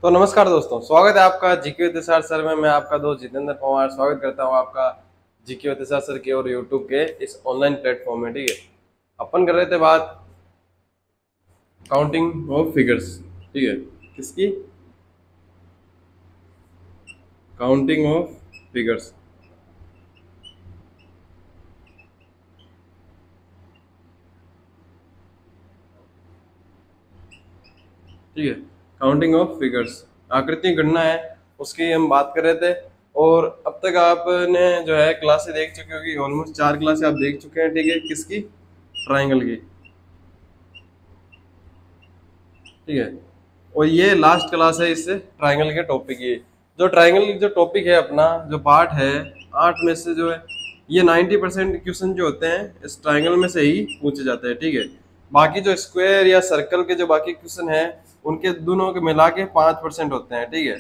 तो नमस्कार दोस्तों, स्वागत है आपका जीके विद सर सर में। मैं आपका दोस्त जितेंद्र पवार स्वागत करता हूं आपका जीके विद सर के और यूट्यूब के इस ऑनलाइन प्लेटफॉर्म में। ठीक है, अपन कर रहे थे बात काउंटिंग ऑफ फिगर्स। ठीक है, किसकी? Counting of figures. ठीक है, काउंटिंग ऑफ फिगर्स, आकृति गणना है, उसकी हम बात कर रहे थे। और अब तक आपने जो है क्लासें देख चुके होगी, ऑलमोस्ट 4 क्लासें आप देख चुके हैं। ठीक है, किसकी? ट्राइंगल की। ठीक है, और ये लास्ट क्लास है इस ट्राइंगल के टॉपिक की। जो ट्राइंगल जो टॉपिक है अपना, जो पार्ट है 8 में से जो है, ये 90% क्वेश्चन जो होते हैं इस ट्राइंगल में से ही पूछे जाते हैं। ठीक है, बाकी जो स्क्वायर या सर्कल के जो बाकी क्वेश्चन हैं उनके दोनों के मिला के 5% होते हैं। ठीक है,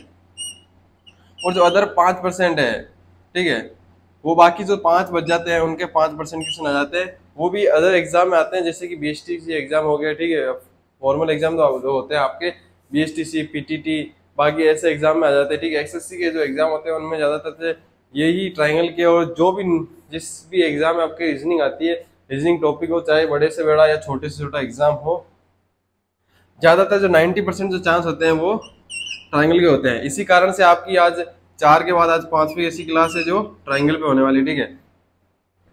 और जो अदर 5% है, ठीक है, वो बाकी जो 5 बच जाते हैं उनके 5% क्वेश्चन आ जाते हैं। वो भी अदर एग्जाम में आते हैं, जैसे कि बीएसटीसी एग्जाम हो गया। ठीक है, फॉर्मल एग्जाम जो होते हैं आपके बीएसटीसी पीटीटी, बाकी ऐसे एग्जाम में आ जाते हैं। ठीक है, एसएससी के जो एग्जाम होते हैं उनमें ज्यादातर से यही ट्राइंगल के, और जो भी जिस भी एग्जाम में आपके रीजनिंग आती है, रीजनिंग टॉपिक हो, चाहे बड़े से बड़ा या छोटे से छोटा एग्जाम हो, ज्यादातर जो 90% जो चांस होते हैं वो ट्राइंगल के होते हैं। इसी कारण से आपकी आज 4 के बाद आज 5वीं ऐसी क्लास है जो ट्राइंगल पे होने वाली। ठीक है,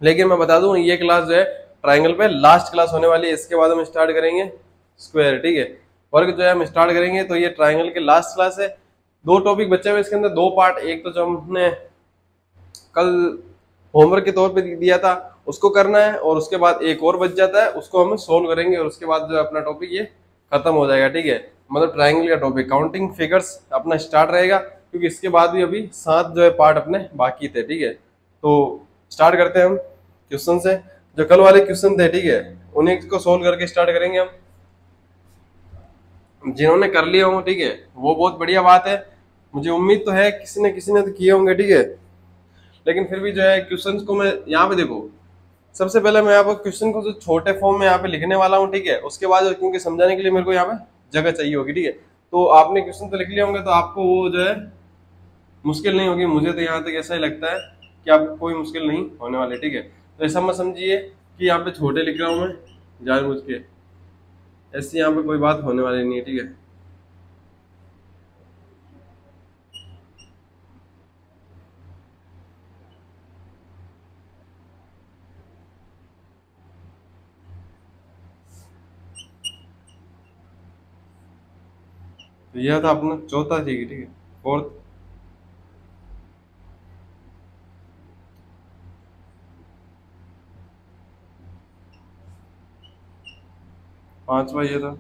लेकिन मैं बता दूं ये क्लास जो है ट्राइंगल पे लास्ट क्लास होने वाली है। इसके बाद हम स्टार्ट करेंगे स्क्वायर। ठीक है, वर्ग जो है हम स्टार्ट करेंगे, तो ये ट्राइंगल के लास्ट क्लास है। 2 टॉपिक बचे हुए इसके अंदर, 2 पार्ट। एक तो जो हमने कल होमवर्क के तौर पे दिया था उसको करना है, और उसके बाद एक और बच जाता है, उसको हम सोल्व करेंगे, और उसके बाद जो अपना टॉपिक ये खत्म हो जाएगा। ठीक है, मतलब ट्राइंगल का टॉपिक काउंटिंग फिगर्स अपना स्टार्ट रहेगा, क्योंकि इसके बाद भी अभी 7 जो है पार्ट अपने बाकी थे। ठीक है, तो स्टार्ट करते हैं हम क्वेश्चन से। जो कल वाले क्वेश्चन थे, ठीक है, उन्हीं को सोल्व करके स्टार्ट करेंगे हम। जिन्होंने कर लिए होंगे, ठीक है, वो बहुत बढ़िया बात है। मुझे उम्मीद तो है किसी ने तो किए होंगे। ठीक है, लेकिन फिर भी जो है क्वेश्चंस को मैं यहाँ पे देखो, सबसे पहले मैं यहाँ पर क्वेश्चन को जो छोटे फॉर्म में यहाँ पे लिखने वाला हूँ। ठीक है, उसके बाद क्योंकि समझाने के लिए मेरे को यहाँ पे जगह चाहिए होगी। ठीक है, तो आपने क्वेश्चन तो लिख लिए होंगे, तो आपको वो जो है मुश्किल नहीं होगी। मुझे तो यहाँ तक ऐसा ही लगता है कि आपको कोई मुश्किल नहीं होने वाली। ठीक है, तो ऐसा मत समझिए कि यहाँ पे छोटे लिख रहा हूँ मैं जानबूझ के, ऐसी यहाँ पे कोई बात होने वाली नहीं है। ठीक है, तो यह था अपना चौथा। ठीक है, ठीक है, फोर्थ, 5वां ये था।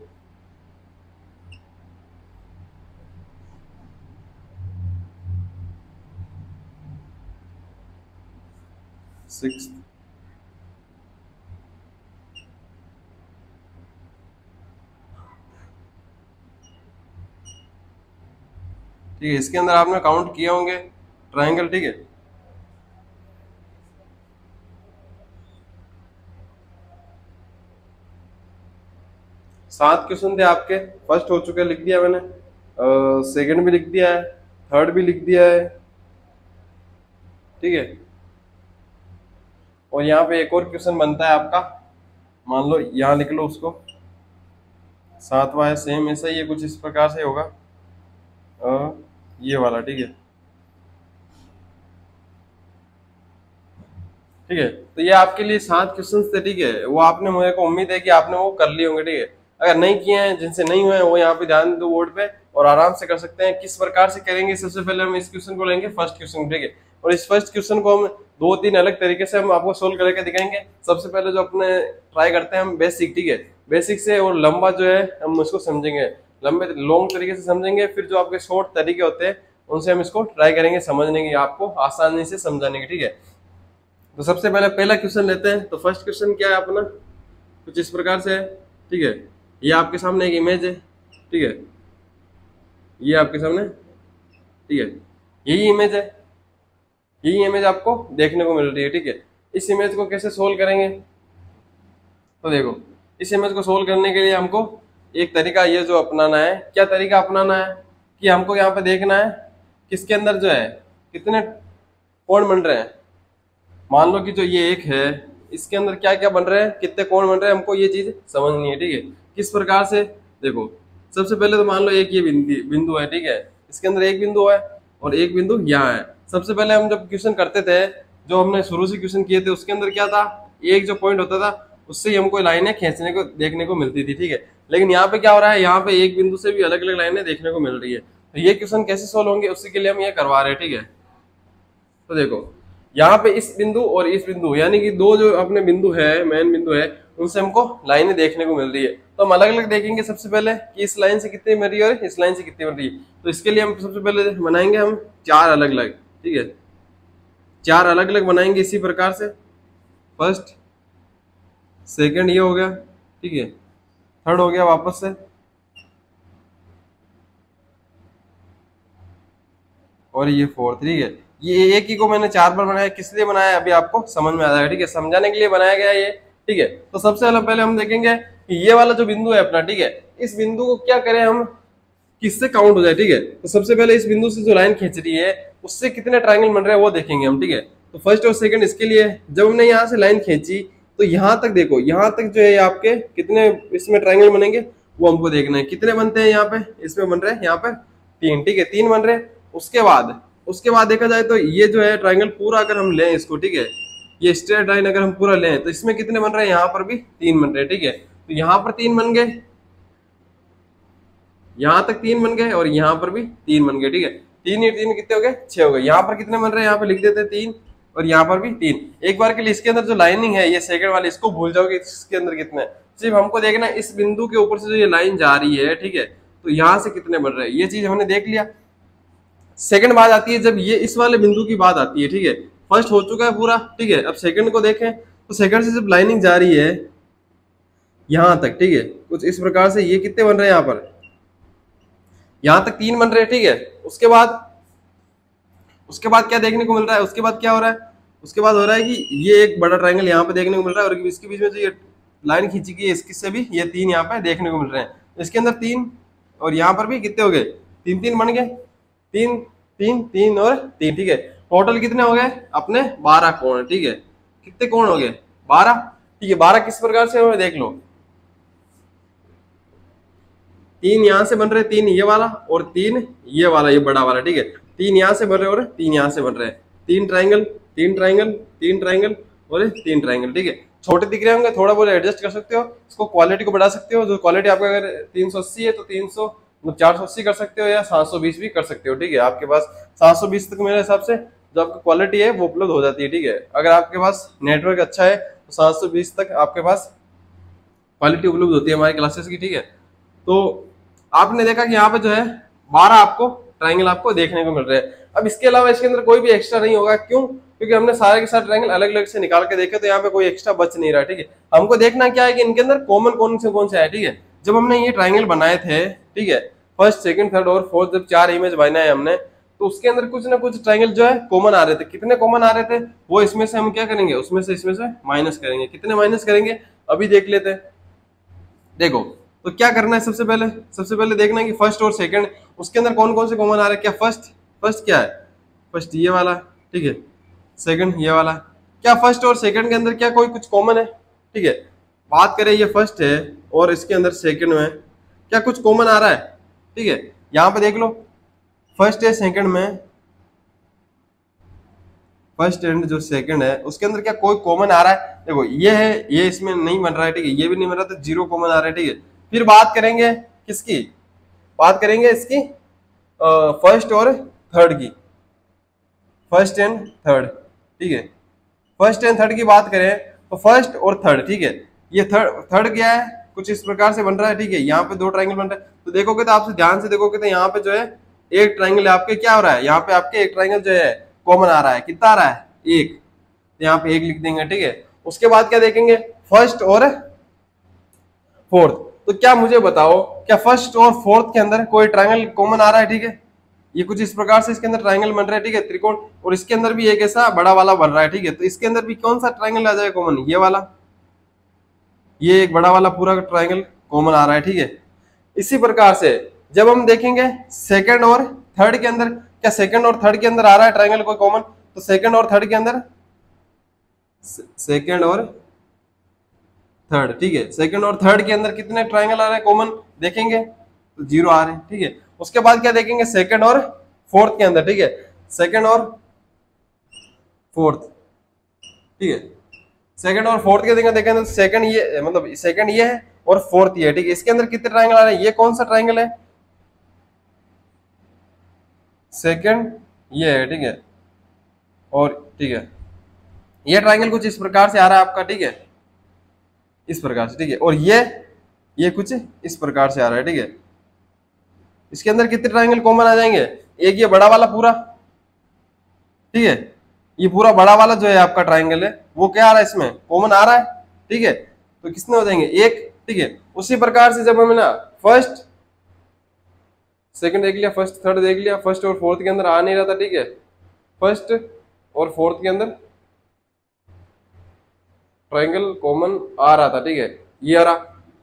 6th, ठीक है, इसके अंदर आपने काउंट किए होंगे ट्राइंगल। ठीक है, 7 क्वेश्चन थे आपके। फर्स्ट हो चुके, लिख दिया मैंने, सेकंड भी लिख दिया है, थर्ड भी लिख दिया है। ठीक है, और यहाँ पे एक और क्वेश्चन बनता है आपका, मान लो यहाँ लिख लो उसको, 7वां है, सेम ऐसा ही है, कुछ इस प्रकार से होगा ये वाला। ठीक है, ठीक है, तो ये आपके लिए 7 क्वेश्चन थे। ठीक है, वो आपने, मुझे को उम्मीद है कि आपने वो कर लिए होंगे। ठीक है, अगर नहीं किए हैं, जिनसे नहीं हुए हैं, वो यहाँ पे ध्यान दो बोर्ड पे, और आराम से कर सकते हैं। किस प्रकार से करेंगे, सबसे पहले हम इस क्वेश्चन को लेंगे, फर्स्ट क्वेश्चन। ठीक है, और इस फर्स्ट क्वेश्चन को हम 2-3 अलग तरीके से हम आपको सोल्व करके दिखाएंगे। सबसे पहले जो अपने ट्राई करते हैं हम बेसिक। ठीक है, बेसिक से और लंबा जो है हम उसको समझेंगे, लंबे लॉन्ग तरीके से समझेंगे। फिर जो आपके शॉर्ट तरीके होते हैं उनसे हम इसको ट्राई करेंगे समझने की, आपको आसानी से समझाने की। ठीक है, तो सबसे पहले पहला क्वेश्चन लेते हैं। तो फर्स्ट क्वेश्चन क्या है अपना, कुछ इस प्रकार से है। ठीक है, ये आपके सामने एक इमेज है। ठीक है, ये आपके सामने, ठीक है, यही इमेज है, यही इमेज आपको देखने को मिल रही है। ठीक है, इस इमेज को कैसे सोल्व करेंगे, तो देखो, इस इमेज को सोल्व करने के लिए हमको एक तरीका ये जो अपनाना है, क्या तरीका अपनाना है, कि हमको यहाँ पे देखना है किसके अंदर जो है कितने कोण बन रहे हैं। मान लो कि जो ये एक है इसके अंदर क्या क्या बन रहे हैं, कितने कोण बन रहे हैं, हमको ये चीज समझनी है। ठीक है, किस प्रकार से, देखो सबसे पहले तो मान लो एक ये बिंदु बिंदु है। ठीक है, इसके अंदर एक बिंदु है और एक बिंदु यहाँ है। सबसे पहले हम जब क्वेश्चन करते थे, जो हमने शुरू से क्वेश्चन किए थे, उसके अंदर क्या था, एक जो पॉइंट होता था उससे ही हमको लाइनें खींचने को देखने को मिलती थी। ठीक है, लेकिन यहाँ पे क्या हो रहा है, यहाँ पे एक बिंदु से भी अलग अलग लाइनें देखने को मिल रही है। तो ये क्वेश्चन कैसे सोल्व होंगे, उसी के लिए हम ये करवा रहे हैं। ठीक है, तो देखो यहाँ पे इस बिंदु और इस बिंदु यानी कि दो जो अपने बिंदु है, मेन बिंदु है, उनसे हमको लाइनें देखने को मिल रही है। तो हम अलग अलग देखेंगे सबसे पहले कि इस लाइन से कितनी मिल रही है और इस लाइन से कितनी मिल रही है। तो इसके लिए हम सबसे पहले बनाएंगे हम चार अलग अलग। ठीक है, चार अलग अलग बनाएंगे इसी प्रकार से। फर्स्ट, सेकंड ये हो गया। ठीक है, थर्ड हो गया वापस से, और ये फोर्थ। ठीक है, ये एक ही को मैंने चार बार बनाया, किस लिए बनाया अभी आपको समझ में आ जाएगा। ठीक है, समझाने के लिए बनाया गया ये। ठीक है, तो सबसे पहले हम देखेंगे कि ये वाला जो बिंदु है अपना, ठीक है, इस बिंदु को क्या करें हम, किससे काउंट हो जाए। ठीक है, तो सबसे पहले इस बिंदु से जो लाइन खींच रही है उससे कितने ट्रायंगल बन रहे हैं वो देखेंगे हम। ठीक है, तो फर्स्ट और सेकंड इसके लिए जब हमने यहाँ से लाइन खींची तो यहाँ तक देखो, यहाँ तक जो है आपके कितने इसमें ट्रायंगल बनेंगे वो हमको देखना है। कितने बनते हैं यहाँ पे, इसमें बन रहे हैं यहाँ पे तीन। ठीक है, तीन बन रहे हैं। उसके बाद देखा जाए तो ये जो है ट्रायंगल पूरा अगर हम लें इसको, ठीक है, ये स्ट्रेट लाइन अगर हम पूरा लें तो इसमें कितने बन रहे हैं, यहाँ पर भी तीन बन रहे हैं। ठीक है, तो यहाँ पर तीन बन गए, यहाँ तक तीन बन गए और यहाँ पर भी तीन बन गए। ठीक है, तीन ही तीन कितने हो गए, छह हो गए। यहाँ पर कितने बन रहे हैं, यहाँ पे लिख देते हैं तीन, और यहाँ पर भी तीन। एक बार के लिए इसके अंदर जो लाइनिंग है ये सेकंड वाली, इसको भूल जाओगे इसके अंदर कितने है। सिर्फ हमको देखना है इस बिंदु के ऊपर से जो ये लाइन जा रही है, ठीक है, तो यहाँ से कितने बन रहे हैं, ये चीज हमने देख लिया। सेकंड बात आती है जब ये इस वाले बिंदु की बात आती है। ठीक है, फर्स्ट हो चुका है पूरा। ठीक है, अब सेकंड को देखें तो सेकंड से जब लाइनिंग जा रही है यहां तक, ठीक है, कुछ इस प्रकार से, ये कितने बन रहे हैं, यहाँ पर यहां तक तीन बन रहे हैं। ठीक है, उसके बाद क्या देखने को मिल रहा है, उसके बाद क्या हो रहा है, उसके बाद हो रहा है कि ये एक बड़ा ट्रायंगल यहाँ पे देखने को मिल रहा है और इसके बीच में जो ये लाइन खींची गई है इसकी से भी ये तीन यहाँ पे देखने को मिल रहे हैं। इसके अंदर तीन और यहाँ पर भी कितने हो गए, तीन तीन बन गए, तीन तीन तीन और तीन। ठीक है, टोटल कितने हो गए अपने 12 कोण। ठीक है, कितने कोण हो गए, 12। ठीक है, 12 किस प्रकार से हो, देख लो, तीन यहां से बन रहे, तीन ये वाला और तीन ये वाला, ये बड़ा वाला। ठीक है, तीन यहां से बन रहे और तीन यहां से बन रहे हैं, तीन ट्रायंगल तीन ट्रायंगल तीन ट्रायंगल और तीन ट्रायंगल। ठीक है, छोटे दिख रहे होंगे, थोड़ा बहुत एडजस्ट कर सकते हो, इसको क्वालिटी को बढ़ा सकते हो। जो क्वालिटी आपका अगर 380 है तो 300 480 कर सकते हो या 720 भी कर सकते हो। ठीक है, आपके पास 720 तक मेरे हिसाब से जो आपकी क्वालिटी है वो उपलब्ध हो जाती है। ठीक है, अगर आपके पास नेटवर्क अच्छा है तो 720 तक आपके पास क्वालिटी उपलब्ध होती है हमारी क्लासेस की। ठीक है, तो आपने देखा कि यहाँ पे जो है 12 आपको ट्रायंगल आपको देखने को मिल रहे हैं। अब इसके अलावा इसके अंदर कोई भी एक्स्ट्रा नहीं होगा, क्यों, क्योंकि हमने सारे के सारे ट्रायंगल अलग अलग से निकाल के देखे, तो यहाँ पे कोई एक्स्ट्रा बच नहीं रहा। ठीक है, हमको देखना क्या है कि इनके अंदर कॉमन कौन से है। ठीक है, जब हमने ये ट्रायंगल बनाए थे, ठीक है, फर्स्ट सेकंड थर्ड और फोर्थ, जब चार इमेज बनाए हमने, तो उसके अंदर कुछ ना कुछ ट्रायंगल जो है कॉमन आ रहे थे। कितने कॉमन आ रहे थे, वो इसमें से हम क्या करेंगे, उसमें से इसमें से माइनस करेंगे। कितने माइनस करेंगे अभी देख लेते हैं। देखो, तो क्या करना है, सबसे पहले देखना है कि फर्स्ट और सेकंड उसके अंदर कौन कौन से कॉमन आ रहे हैं। क्या फर्स्ट क्या है, फर्स्ट ये वाला, ठीक है, सेकंड ये वाला। क्या फर्स्ट और सेकंड के अंदर क्या कोई कुछ कॉमन है। ठीक है, बात करें ये फर्स्ट है और इसके अंदर सेकंड में क्या कुछ कॉमन आ रहा है। ठीक है, यहां पे देख लो, फर्स्ट है सेकंड में, फर्स्ट एंड जो सेकंड है उसके अंदर क्या कोई कॉमन आ रहा है। देखो ये है, ये इसमें नहीं बन रहा है। ठीक है, ये भी नहीं बन रहा, तो जीरो कॉमन आ रहा है। ठीक है, फिर बात करेंगे किसकी, बात करेंगे इसकी फर्स्ट और थर्ड की, फर्स्ट एंड थर्ड। ठीक है, फर्स्ट एंड थर्ड की बात करें तो फर्स्ट और थर्ड, ठीक है, ये थर्ड क्या है, कुछ इस प्रकार से बन रहा है। ठीक है, यहाँ पे दो ट्रायंगल बन रहा है, तो देखोगे तो आपसे ध्यान से देखोगे तो यहाँ पे जो है एक ट्रायंगल आपके क्या हो रहा है, यहाँ पे आपके एक ट्रायंगल जो है कॉमन आ रहा है। कितना आ रहा है, एक, तो यहाँ पे एक लिख देंगे। ठीक है, उसके बाद क्या देखेंगे, फर्स्ट और फोर्थ। तो क्या मुझे बताओ, क्या फर्स्ट और फोर्थ के अंदर कोई ट्रायंगल कॉमन आ रहा है। ठीक है, ये कुछ इस प्रकार से इसके अंदर ट्रायंगल बन रहा है। ठीक है, त्रिकोण, और इसके अंदर भी एक ऐसा बड़ा वाला बन रहा है। ठीक है, तो इसके अंदर भी कौन सा ट्रायंगल आ जाएगा कॉमन, ये वाला, ये एक बड़ा वाला पूरा ट्रायंगल कॉमन आ रहा है। ठीक है, इसी प्रकार से जब हम देखेंगे सेकंड और थर्ड के अंदर, क्या सेकंड और थर्ड के अंदर आ रहा है ट्राइंगल कोई कॉमन? तो सेकंड और थर्ड के अंदर, सेकंड और थर्ड, ठीक है, सेकंड और थर्ड के अंदर कितने ट्राइंगल आ रहे हैं कॉमन? देखेंगे तो जीरो आ रहे हैं, ठीक है। उसके बाद क्या देखेंगे? सेकंड और फोर्थ के अंदर, ठीक है, सेकंड और फोर्थ, ठीक है, सेकंड और फोर्थ के देखेंगे तो सेकंड ये, मतलब सेकंड ये है और फोर्थ ये है, ठीक है। इसके अंदर कितने ट्राइंगल आ रहे हैं? ये कौन सा ट्राइंगल है? सेकंड ये है, ठीक है, और ठीक है, ये ट्राइंगल कुछ इस प्रकार से आ रहा है आपका, ठीक है, इस प्रकार से, ठीक है, और ये कुछ इस प्रकार से आ रहा है, ठीक है। इसके अंदर कितने ट्राइंगल कॉमन आ जाएंगे? एक ये बड़ा वाला पूरा, ठीक है, ये पूरा बड़ा वाला जो है आपका ट्राइंगल है वो क्या आ रहा है? इसमें कॉमन आ रहा है, ठीक है। तो कितने हो जाएंगे? एक, ठीक है। उसी प्रकार से जब हमें ना फर्स्ट सेकंड देख लिया, फर्स्ट थर्ड देख लिया, फर्स्ट और फोर्थ के अंदर आ नहीं रहा था, ठीक है, फर्स्ट और फोर्थ के अंदर ट्राइंगल कॉमन आ रहा था, ठीक है, ये आ रहा,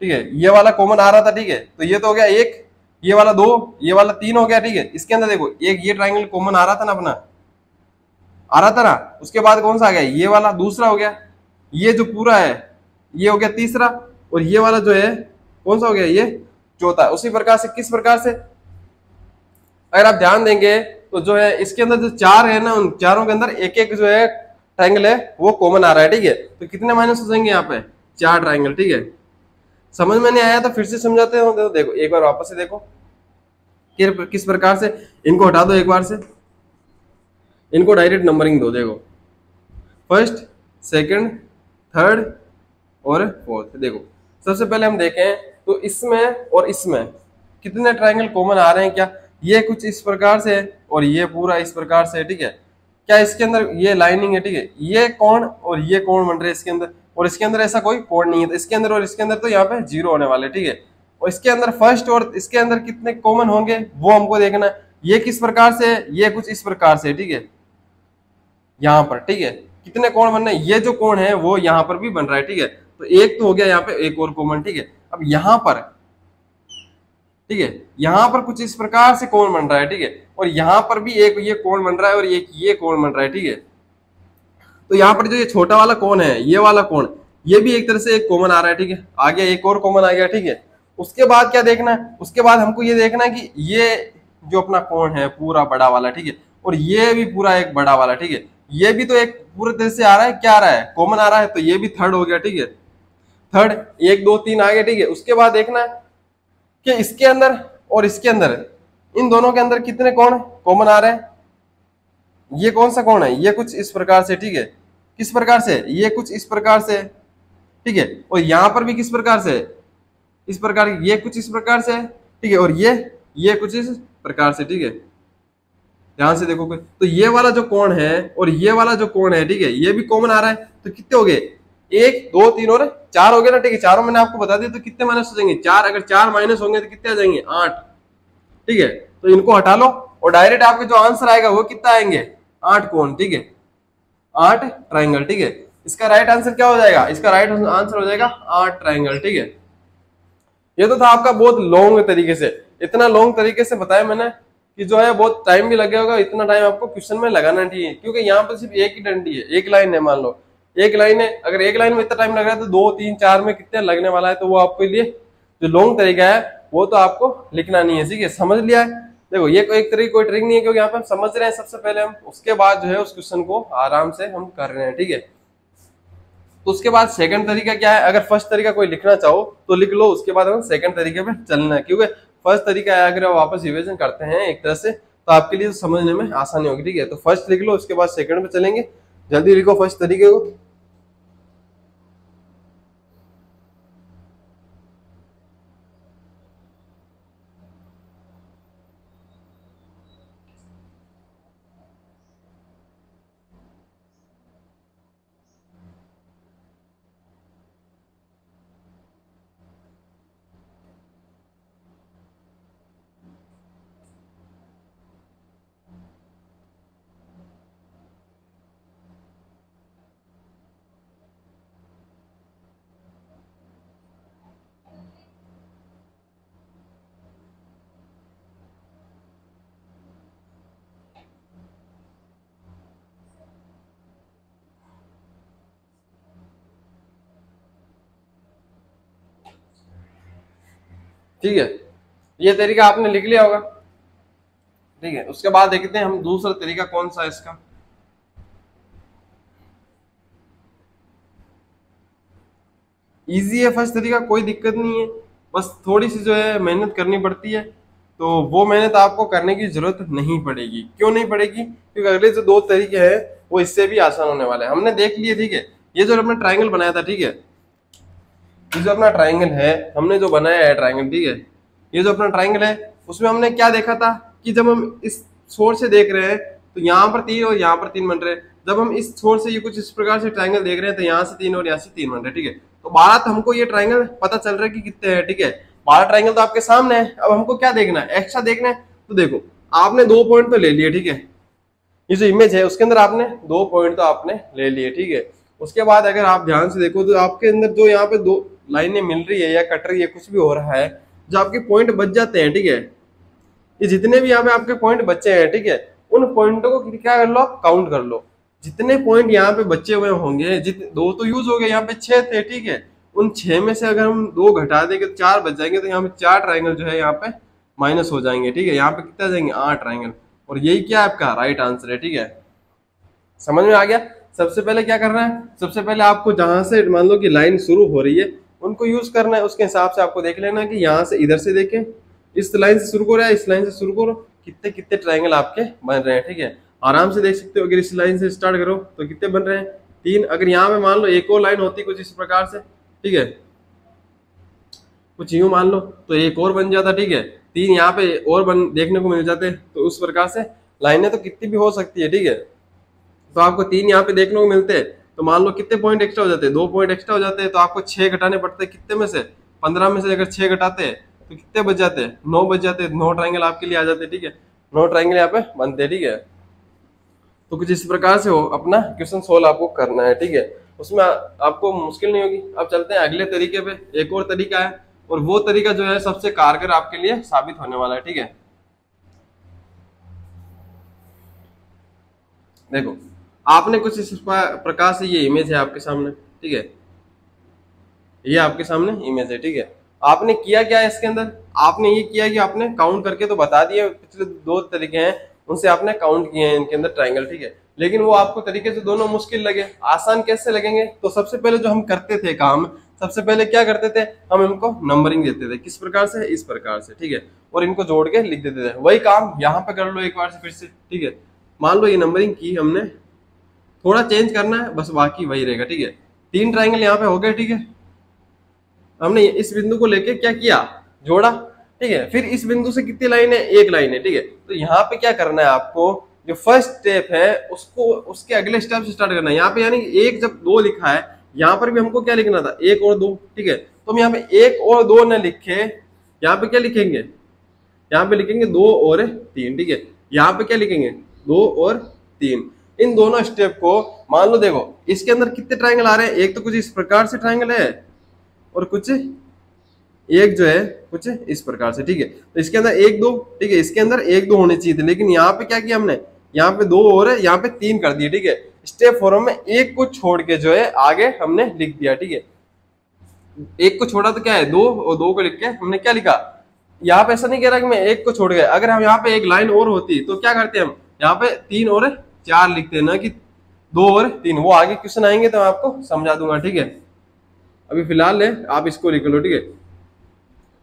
ठीक है, ये वाला कॉमन आ रहा था, ठीक है। तो ये तो हो गया एक, ये वाला दो, ये वाला तीन हो गया, ठीक है। इसके अंदर देखो एक ये ट्राइंगल कॉमन आ रहा था ना अपना, आ रहा था ना। उसके बाद कौन सा आ गया? ये वाला दूसरा हो गया, ये जो पूरा है ये हो गया तीसरा, और ये वाला जो है कौन सा हो गया? ये चौथा। उसी प्रकार से किस प्रकार से अगर आप ध्यान देंगे तो जो है इसके अंदर जो चार है ना, उन चारों के अंदर एक एक जो है ट्राइंगल है वो कॉमन आ रहा है, ठीक है। तो कितने माइनस हो जाएंगे यहाँ पे? चार ट्राइंगल, ठीक है। समझ में नहीं आया तो फिर से समझाते हो, तो देखो एक बार वापस से देखो किस प्रकार से। इनको हटा दो एक बार से, इनको डायरेक्ट नंबरिंग दो, देखो फर्स्ट, सेकंड, थर्ड और फोर्थ। देखो सबसे पहले हम देखें तो इसमें और इसमें कितने ट्राइंगल कॉमन आ रहे हैं? क्या ये कुछ इस प्रकार से है और ये पूरा इस प्रकार से है, ठीक है। क्या इसके अंदर ये लाइनिंग है, ठीक है, ये कोण और ये कोण बन रहे हैं इसके अंदर, और इसके अंदर ऐसा कोई कोण नहीं है, तो इसके अंदर और इसके अंदर तो यहाँ पे जीरो होने वाले, ठीक है। और इसके अंदर फर्स्ट और इसके अंदर कितने कॉमन होंगे वो हमको देखना है। ये किस प्रकार से है? ये कुछ इस प्रकार से, ठीक है, यहाँ पर, ठीक है। कितने कोण बन रहे हैं? ये जो कोण है वो यहाँ पर भी बन रहा है, ठीक है। तो एक तो हो गया यहाँ पे एक और कॉमन, ठीक है। अब यहाँ पर, ठीक है, यहाँ पर कुछ इस प्रकार से कोण बन रहा है, ठीक है, और यहाँ पर भी एक ये कोण बन रहा है और एक ये कोण बन रहा है, ठीक है। तो यहाँ पर जो ये छोटा वाला कोण है, ये वाला कोण, ये भी एक तरह से एक कॉमन आ रहा है, ठीक है। आ गया एक और कॉमन आ गया, ठीक है। उसके बाद क्या देखना है? उसके बाद हमको ये देखना है कि ये जो अपना कोण है पूरा बड़ा वाला, ठीक है, और ये भी पूरा एक बड़ा वाला, ठीक है, ये भी तो एक पूरे तरह से आ रहा है, क्या आ रहा है? कॉमन आ रहा है, तो ये भी थर्ड हो गया, ठीक है। थर्ड, एक दो तीन आ गया, ठीक है। उसके बाद देखना है कि इसके अंदर और इसके अंदर, इन दोनों के अंदर कितने कोण कॉमन आ रहे हैं? ये कौन सा कोण है? ये कुछ इस प्रकार से, ठीक है। किस प्रकार से? ये कुछ इस प्रकार से, ठीक है, और यहां पर भी किस प्रकार से? इस प्रकार, ये कुछ इस प्रकार से, ठीक है, और ये कुछ इस प्रकार से, ठीक है। ध्यान से देखो तो ये वाला जो कोण है और ये वाला जो कोण है, ठीक है, ये भी कॉमन आ रहा है। तो कितने हो गए? एक दो तीन और चार हो गए ना, ठीक है। चारों मैंने आपको बता दिया, तो कितने माइनस हो जाएंगे? चार। अगर चार माइनस होंगे तो कितने आ जाएंगे? आठ, ठीक है। तो इनको हटा लो और डायरेक्ट आपके जो आंसर आएगा वो कितना आएंगे? आठ कोण, ठीक है, आठ ट्राइंगल, ठीक है। इसका राइट आंसर क्या हो जाएगा? इसका राइट आंसर हो जाएगा आठ ट्राइंगल, ठीक है। ये तो था आपका बहुत लॉन्ग तरीके से, इतना लॉन्ग तरीके से बताया मैंने कि जो है बहुत टाइम भी लगे होगा। इतना टाइम आपको क्वेश्चन में लगाना नहीं है, क्योंकि यहाँ पर सिर्फ एक ही डंडी है, एक लाइन है, मान लो एक लाइन है। अगर एक लाइन में इतना टाइम लग रहा है तो दो तीन चार में कितने लगने वाला है, तो वो आपके लिए जो लॉन्ग तरीका है वो तो आपको लिखना नहीं है, ठीक है। समझ लिया है? देखो ये कोई एक तरीके कोई ट्रिक नहीं है, क्योंकि यहाँ पे हम समझ रहे हैं सबसे पहले हम, उसके बाद जो है उस क्वेश्चन को आराम से हम कर रहे हैं, ठीक है। तो उसके बाद सेकंड तरीका क्या है? अगर फर्स्ट तरीका कोई लिखना चाहो तो लिख लो, उसके बाद हमें सेकंड तरीके पे चलना है, क्योंकि फर्स्ट तरीका है अगर आप वापस रिविजन करते हैं एक तरह से तो आपके लिए समझने में आसानी होगी, ठीक है। तो फर्स्ट लिख लो, उसके बाद सेकंड पे चलेंगे। जल्दी लिखो फर्स्ट तरीके को। ठीक है, ये तरीका आपने लिख लिया होगा। ठीक है, उसके बाद देखते हैं हम दूसरा तरीका कौन सा है इसका। इजी है फर्स्ट तरीका, कोई दिक्कत नहीं है, बस थोड़ी सी जो है मेहनत करनी पड़ती है। तो वो मेहनत आपको करने की जरूरत नहीं पड़ेगी। क्यों नहीं पड़ेगी? क्योंकि अगले जो दो तरीके हैं वो इससे भी आसान होने वाले हैं। हमने देख लिए, ठीक है, ये जो हमने ट्राइंगल बनाया था, ठीक है, ये जो अपना ट्राइंगल है, हमने जो बनाया है ट्राइंगल, ठीक है, ये जो अपना ट्राइंगल है उसमें हमने क्या देखा था कि जब हम इस छोर से देख रहे हैं तो यहाँ पर 3 और यहाँ पर 3 बन रहे हैं। जब हम इस छोर से ये कुछ इस प्रकार से ट्राइंगल देख रहे हैं तो यहाँ से 3 और यहाँ से 3 बन रहे हैं। ठीक है, तो 12 तो हमको ये ट्राइंगल पता चल रहा है कि कितने हैं। ठीक है, 12 ट्राइंगल तो आपके सामने है। अब हमको क्या देखना है, एक्स्ट्रा देखना है। तो देखो, आपने 2 पॉइंट तो ले लिए, ठीक है, ये जो इमेज है उसके अंदर आपने 2 पॉइंट तो आपने ले लिए। ठीक है, उसके बाद अगर आप ध्यान से देखो तो आपके अंदर जो यहाँ पे 2 लाइनें मिल रही है या कट रही है, कुछ भी हो रहा है, जो आपके पॉइंट बच जाते हैं, ठीक है, ये जितने भी यहाँ पे आपके पॉइंट बचे हैं, ठीक है, उन पॉइंटों को क्या कर लो, आप काउंट कर लो। जितने पॉइंट यहाँ पे बचे हुए होंगे, 2 तो यूज हो गए, यहाँ पे 6 थे, ठीक है, उन 6 में से अगर हम 2 घटा देंगे तो 4 बच जाएंगे। तो यहाँ पे 4 ट्राइंगल जो है यहाँ पे माइनस हो जाएंगे। ठीक है, यहाँ पे कितना जाएंगे, 8 ट्राइंगल। और यही क्या आपका राइट आंसर है। ठीक है, समझ में आ गया? सबसे पहले क्या करना है, सबसे पहले आपको जहां से मान लो कि लाइन शुरू हो रही है उनको यूज करना है। उसके हिसाब से आपको देख लेना है कि यहाँ से इधर से देखें, इस लाइन से शुरू करो या इस लाइन से शुरू करो, कितने कितने ट्राइंगल आपके बन रहे हैं। ठीक है, आराम से देख सकते हो। अगर इस लाइन से स्टार्ट करो तो कितने बन रहे हैं, 3। अगर यहाँ पे मान लो एक और लाइन होती कुछ इस प्रकार से, ठीक है, कुछ यूं मान लो तो एक और बन जाता। ठीक है, 3 यहाँ पे और देखने को मिल जाते। तो उस प्रकार से लाइनें तो कितनी भी हो सकती है। ठीक है, तो आपको 3 यहाँ पे देखने को मिलते हैं। तो मान लो कितने पॉइंट एक्स्ट्रा हो जाते हैं, 2 पॉइंट एक्स्ट्रा हो जाते हैं। तो आपको 6 घटाने पड़ते हैं, कितने में से, 15 में से अगर 6 घटाते हैं तो कितने बच जाते हैं, 9 बच जाते हैं। 9 ट्राइंगल आपके लिए आ जाते हैं। ठीक है, 9 ट्राइंगल यहाँ पे बनते हैं। ठीक है, तो कुछ इस प्रकार से हो अपना क्वेश्चन सोल्व आपको करना है। ठीक है, उसमें आपको मुश्किल नहीं होगी। अब चलते हैं अगले तरीके पे। एक और तरीका है और वो तरीका जो है सबसे कारगर आपके लिए साबित होने वाला है। ठीक है, देखो, आपने कुछ इस प्रकार से, ये इमेज है आपके सामने, ठीक है, ये आपके सामने इमेज है। ठीक है, आपने किया क्या है इसके अंदर, आपने ये किया कि आपने काउंट करके तो बता दिए, पिछले 2 तरीके हैं उनसे आपने काउंट किए हैं इनके अंदर ट्राइंगल। ठीक है, लेकिन वो आपको तरीके से दोनों मुश्किल लगे। आसान कैसे लगेंगे? तो सबसे पहले जो हम करते थे काम, सबसे पहले क्या करते थे, हम इनको नंबरिंग देते थे। किस प्रकार से, इस प्रकार से। ठीक है, और इनको जोड़ के लिख देते थे। वही काम यहाँ पे कर लो एक बार से फिर से। ठीक है, मान लो ये नंबरिंग की हमने, थोड़ा चेंज करना है बस, बाकी वही रहेगा। ठीक है, 3 ट्राइंगल यहाँ पे हो गए। ठीक है, हमने इस बिंदु को लेके क्या किया, जोड़ा। ठीक है, फिर इस बिंदु से कितनी लाइन है, 1 लाइन है। ठीक है, तो यहाँ पे क्या करना है आपको, जो फर्स्ट स्टेप है उसको उसके अगले स्टेप से स्टार्ट करना है। यहाँ पे यानी 1 जब 2 लिखा है, यहाँ पर भी हमको क्या लिखना था, 1 और 2। ठीक है, तो हम यहाँ पे 1 और 2 न लिखे, यहाँ पे क्या लिखेंगे, यहाँ पे लिखेंगे 2 और 3। ठीक है, यहाँ पे क्या लिखेंगे, 2 और 3। इन दोनों स्टेप को मान लो, देखो इसके अंदर कितने ट्राइंगल आ रहे हैं, एक तो कुछ इस प्रकार से ट्राइंगल है और कुछ एक जो है कुछ इस प्रकार से। ठीक है, तो इसके अंदर 1 2, ठीक है, इसके अंदर 1 2 होने चाहिए थे, लेकिन यहाँ पे क्या किया हमने, यहाँ पे 2 और है, यहाँ पे 3 कर दिए। ठीक है, स्टेप 4 में 1 को छोड़ के जो है आगे हमने लिख दिया। ठीक है, 1 को छोड़ा तो क्या है, 2, और 2 को लिख के हमने क्या लिखा। यहाँ पे ऐसा नहीं कह रहा कि मैं 1 को छोड़ गया, अगर हम यहाँ पे एक लाइन और होती तो क्या करते हम, यहाँ पे 3 और 4 लिखते हैं ना कि 2 और 3। वो आगे क्वेश्चन आएंगे तो मैं आपको समझा दूंगा। ठीक है, अभी फिलहाल है आप इसको लिख लो। ठीक है,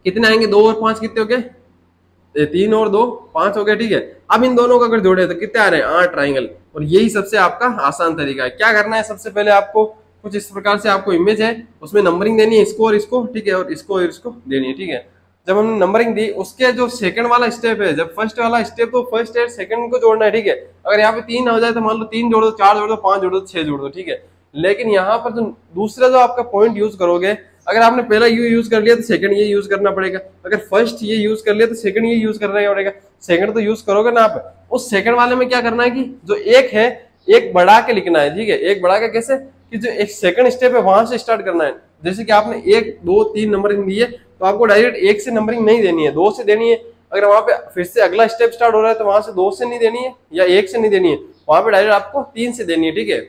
कितने आएंगे, 2 और 5 कितने हो गए, 3 और 2 5 हो गए। ठीक है, अब इन दोनों को अगर जोड़े तो कितने आ रहे हैं, 8 ट्राइंगल। और यही सबसे आपका आसान तरीका है। क्या करना है, सबसे पहले आपको कुछ इस प्रकार से आपको इमेज है उसमें नंबरिंग देनी है, इसको और इसको। ठीक है, और इसको और इसको देनी है। ठीक है, जब हमने नंबरिंग दी, उसके जो सेकंड वाला स्टेप है, जब फर्स्ट वाला स्टेप, तो फर्स्ट और सेकंड को जोड़ना है। ठीक है, अगर यहाँ पे 3 हो जाए तो मान लो 3 जोड़ दो, 4 जोड़ दो, 5 जोड़ दो, 6 जोड़ दो। ठीक है, लेकिन यहाँ पर जो दूसरा जो आपका पॉइंट यूज करोगे, अगर आपने पहला यू यूज कर लिया तो सेकंड ये यूज करना पड़ेगा। अगर फर्स्ट ये यूज कर लिया तो सेकंड ये यूज करना पड़ेगा। सेकंड तो यूज करोगे ना आप, उस सेकंड वाले में क्या करना है कि जो एक है, एक बढ़ा के लिखना है। ठीक है, एक बढ़ा के कैसे, कि जो एक सेकंड स्टेप है वहां से स्टार्ट करना है। जैसे कि आपने 1 2 3 नंबरिंग दी है, तो आपको डायरेक्ट 1 से नंबरिंग नहीं देनी है, 2 से देनी है। अगर वहां पे फिर से अगला स्टेप स्टार्ट हो रहा है तो वहां से 2 से नहीं देनी है या 1 से नहीं देनी है, वहां पे डायरेक्ट आपको 3 से देनी है। ठीक है,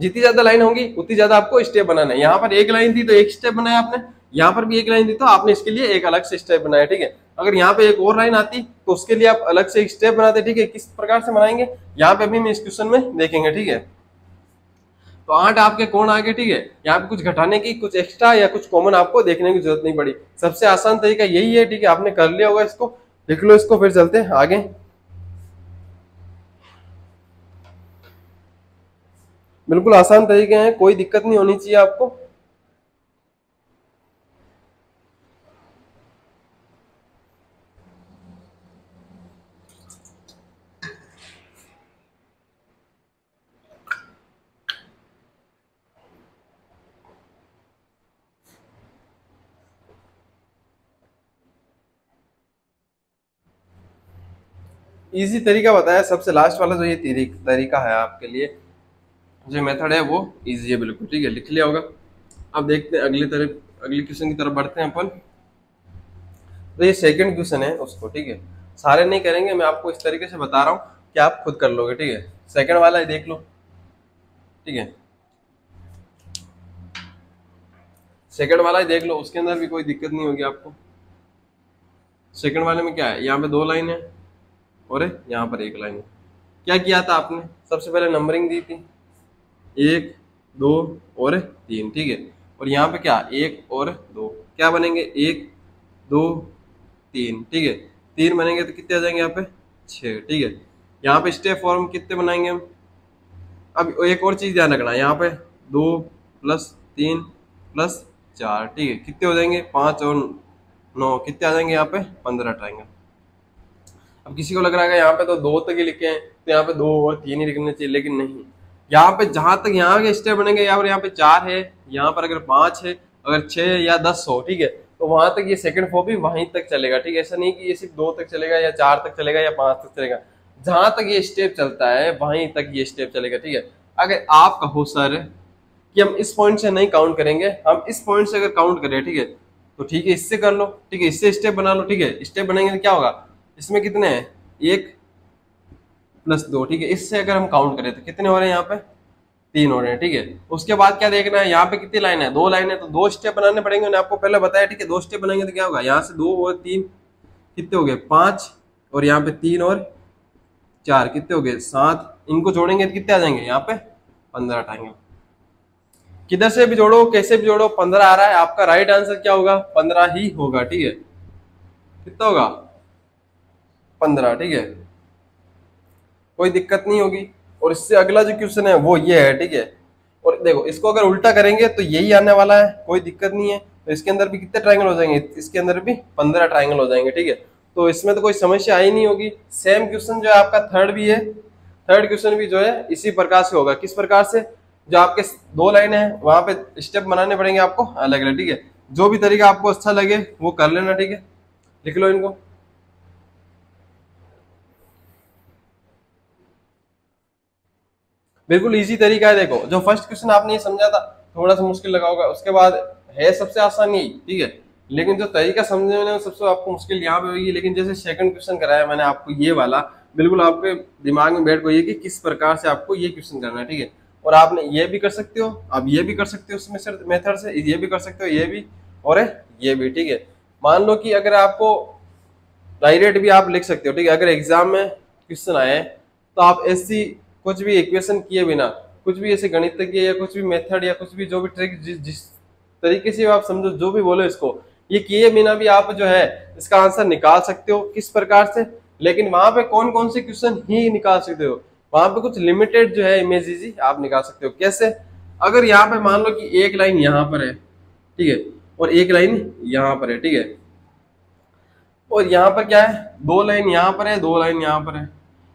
जितनी ज्यादा लाइन होंगी उतनी ज्यादा आपको स्टेप बनाना है। यहाँ पर 1 लाइन थी तो 1 स्टेप बनाया आपने, यहाँ पर भी एक लाइन दी तो आपने इसके लिए एक अलग से स्टेप बनाया, ठीक है। अगर यहाँ पे एक और लाइन आती तो उसके लिए आप अलग से एक स्टेप बनाते, ठीक है। किस प्रकार से बनाएंगे यहाँ पे भी हम इस क्वेश्चन में देखेंगे, ठीक है। तो 8 आपके कोण आ गए, ठीक है। यहाँ पे कुछ घटाने की, कुछ एक्स्ट्रा या कुछ कॉमन आपको देखने की जरूरत नहीं पड़ी। सबसे आसान तरीका यही है, ठीक है। आपने कर लिया होगा इसको, लिख लो इसको, फिर चलते हैं आगे। बिल्कुल आसान तरीके हैं, कोई दिक्कत नहीं होनी चाहिए आपको। इजी तरीका बताया सबसे लास्ट वाला, जो ये तरीका है आपके लिए, जो मेथड है वो इजी है बिल्कुल, ठीक है। लिख लिया होगा। अब देखते हैं अगली क्वेश्चन की तरफ बढ़ते हैं अपन। तो ये सेकंड क्वेश्चन है उसको, ठीक है। सारे नहीं करेंगे, मैं आपको इस तरीके से बता रहा हूँ कि आप खुद कर लोगे, ठीक है। सेकंड वाला ही देख लो, ठीक है। सेकंड वाला ही देख लो, उसके अंदर भी कोई दिक्कत नहीं होगी आपको। सेकंड वाले में क्या है, यहाँ पे 2 लाइन है और यहाँ पर 1 लाइन है। क्या किया था आपने, सबसे पहले नंबरिंग दी थी 1 2 और 3, ठीक है। और यहाँ पे क्या 1 और 2 क्या बनेंगे, 1 2 3, ठीक है। 3 बनेंगे तो कितने आ जाएंगे यहाँ पे 6, ठीक है। यहाँ पे स्टेप फॉर्म कितने बनाएंगे हम। अब एक और चीज ध्यान रखना, यहाँ पे 2 + 3 + 4, ठीक है। कितने हो जाएंगे 5 और 9, कितने आ जाएंगे यहाँ पे 15 ट्राइंगल। अब किसी को लग रहा है यहाँ पे तो 2 तक ही लिखे हैं, तो यहाँ पे 2 और 3 ही लिखने चाहिए, लेकिन नहीं। यहाँ पे जहां तक यहाँ के स्टेप बनेंगे, यहाँ पे 4 है, यहाँ पर अगर 5 है, अगर 6 या 10 हो, ठीक है, तो वहां तक ये सेकंड फॉर्म भी वहीं तक चलेगा, ठीक है। ऐसा नहीं कि ये सिर्फ 2 तक चलेगा या 4 तक चलेगा या 5 तक चलेगा। जहां तक ये स्टेप चलता है वहीं तक ये स्टेप चलेगा, ठीक है। अगर आप कहो सर कि हम इस पॉइंट से नहीं काउंट करेंगे, हम इस पॉइंट से अगर काउंट करें, ठीक है, तो ठीक है, इससे कर लो, ठीक है, इससे स्टेप बना लो, ठीक है। स्टेप बनेंगे तो क्या होगा, इसमें कितने हैं 1 + 2, ठीक है। इससे अगर हम काउंट करें तो कितने हो रहे हैं, यहाँ पे 3 हो रहे हैं, ठीक है। उसके बाद क्या देखना है, यहाँ पे कितनी लाइन है, 2 लाइन है, तो 2 स्टेप बनाने पड़ेंगे। मैंने आपको पहले बताया, ठीक है। 2 स्टेप बनाएंगे तो क्या होगा, यहाँ से 2 और 3 कितने हो गए 5, और यहाँ पे 3 और 4 कितने हो गए 7। इनको जोड़ेंगे तो कितने आ जाएंगे, यहाँ पे 15 आएंगे। किधर से भी जोड़ो, कैसे भी जोड़ो, 15 आ रहा है। आपका राइट आंसर क्या होगा, 15 ही होगा, ठीक है। कितना होगा 15, ठीक है, कोई दिक्कत नहीं होगी। और इससे अगला जो क्वेश्चन है वो ये है, ठीक है। और देखो, इसको अगर उल्टा करेंगे तो यही आने वाला है, कोई दिक्कत नहीं है। तो इसके अंदर भी कितने ट्रायंगल हो जाएंगे, इसके अंदर भी 15 ट्रायंगल हो जाएंगे, ठीक है। तो इसमें तो कोई समस्या आई नहीं होगी। सेम क्वेश्चन जो है आपका थर्ड भी है, थर्ड क्वेश्चन भी जो है इसी प्रकार से होगा। किस प्रकार से, जो आपके 2 लाइन है वहां पे स्टेप बनाने पड़ेंगे आपको अलग अलग, ठीक है। जो भी तरीका आपको अच्छा लगे वो कर लेना, ठीक है। लिख लो इनको। बिल्कुल इजी तरीका है। देखो, जो फर्स्ट क्वेश्चन आपने ये समझा था थोड़ा सा मुश्किल लगा होगा, उसके बाद है सबसे आसान यही, ठीक है। लेकिन जो तरीका समझने में सबसे आपको मुश्किल यहाँ पे होगी। लेकिन जैसे सेकंड क्वेश्चन कराया मैंने आपको ये वाला, बिल्कुल आपके दिमाग में बैठ गई है कि किस प्रकार से आपको ये क्वेश्चन करना है, ठीक है। और आपने ये भी कर सकते हो, आप ये भी कर सकते हो उसमें मेथड से, ये भी कर सकते हो, ये भी और ये भी, ठीक है। मान लो कि अगर आपको डायरेक्ट भी आप लिख सकते हो, ठीक है। अगर एग्जाम में क्वेश्चन आए तो आप ऐसी कुछ भी इक्वेशन किए बिना, कुछ भी ऐसे गणित किए या कुछ भी मेथड या कुछ भी जो भी ट्रिक जिस तरीके से आप समझो, जो भी बोलो इसको, ये किए बिना भी आप जो है इसका आंसर निकाल सकते हो किस प्रकार से। लेकिन वहां पे कौन कौन से क्वेश्चन ही निकाल सकते हो, वहां पे कुछ लिमिटेड जो है इमेजेस आप निकाल सकते हो। कैसे, अगर यहाँ पे मान लो कि एक लाइन यहाँ पर है, ठीक है, और एक लाइन यहाँ पर है, ठीक है। और यहाँ पर क्या है, 2 लाइन यहाँ पर है, 2 लाइन यहाँ पर है,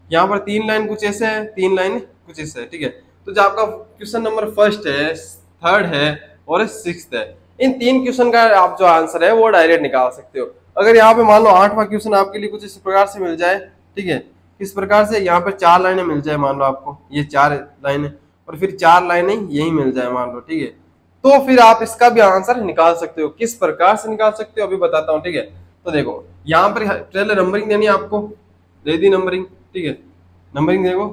यहाँ पर 3 लाइन कुछ ऐसे है, 3 लाइन कुछ ऐसे है, ठीक है। तो जो आपका क्वेश्चन नंबर फर्स्ट है, थर्ड है और सिक्स्थ है, इन 3 क्वेश्चन का आप जो आंसर है वो डायरेक्ट निकाल सकते हो। अगर यहाँ पे मान लो 8वां क्वेश्चन आपके लिए कुछ इस प्रकार से मिल जाए, ठीक है, किस प्रकार से, यहाँ पर 4 लाइनें मिल जाए, मान लो आपको ये 4 लाइनें और फिर 4 लाइनें यही मिल जाए मान लो, ठीक है। तो फिर आप इसका भी आंसर निकाल सकते हो। किस प्रकार से निकाल सकते हो अभी बताता हूँ, ठीक है। तो देखो, यहाँ पर पहले नंबरिंग देनी है आपको, दे दी नंबरिंग, ठीक है। नंबरिंग देखो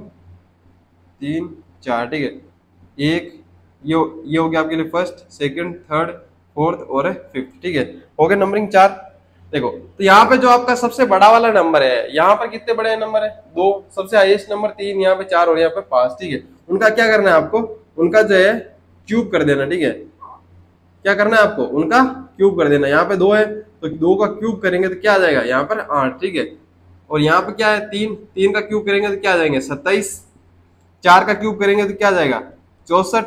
3 4, ठीक है। एक ये हो गया आपके लिए फर्स्ट, सेकंड, थर्ड, फोर्थ और फिफ्थ, ठीक है। हो गया नंबरिंग 4। देखो तो यहाँ पे जो आपका सबसे बड़ा वाला नंबर है, यहाँ पर कितने बड़े नंबर है, 2, सबसे हाईएस्ट नंबर 3, यहाँ पे 4 और यहाँ पे 5, ठीक है। उनका क्या करना है आपको, उनका जो है क्यूब कर देना, ठीक है। क्या करना है आपको, उनका क्यूब कर देना। यहाँ पे 2 है तो 2 का क्यूब करेंगे तो क्या आ जाएगा, यहाँ पर 8, ठीक है। और यहाँ पे क्या है 3, 3 का क्यूब करेंगे तो क्या आ जाएंगे 27, 4 का क्यूब करेंगे तो क्या आ जाएगा 64,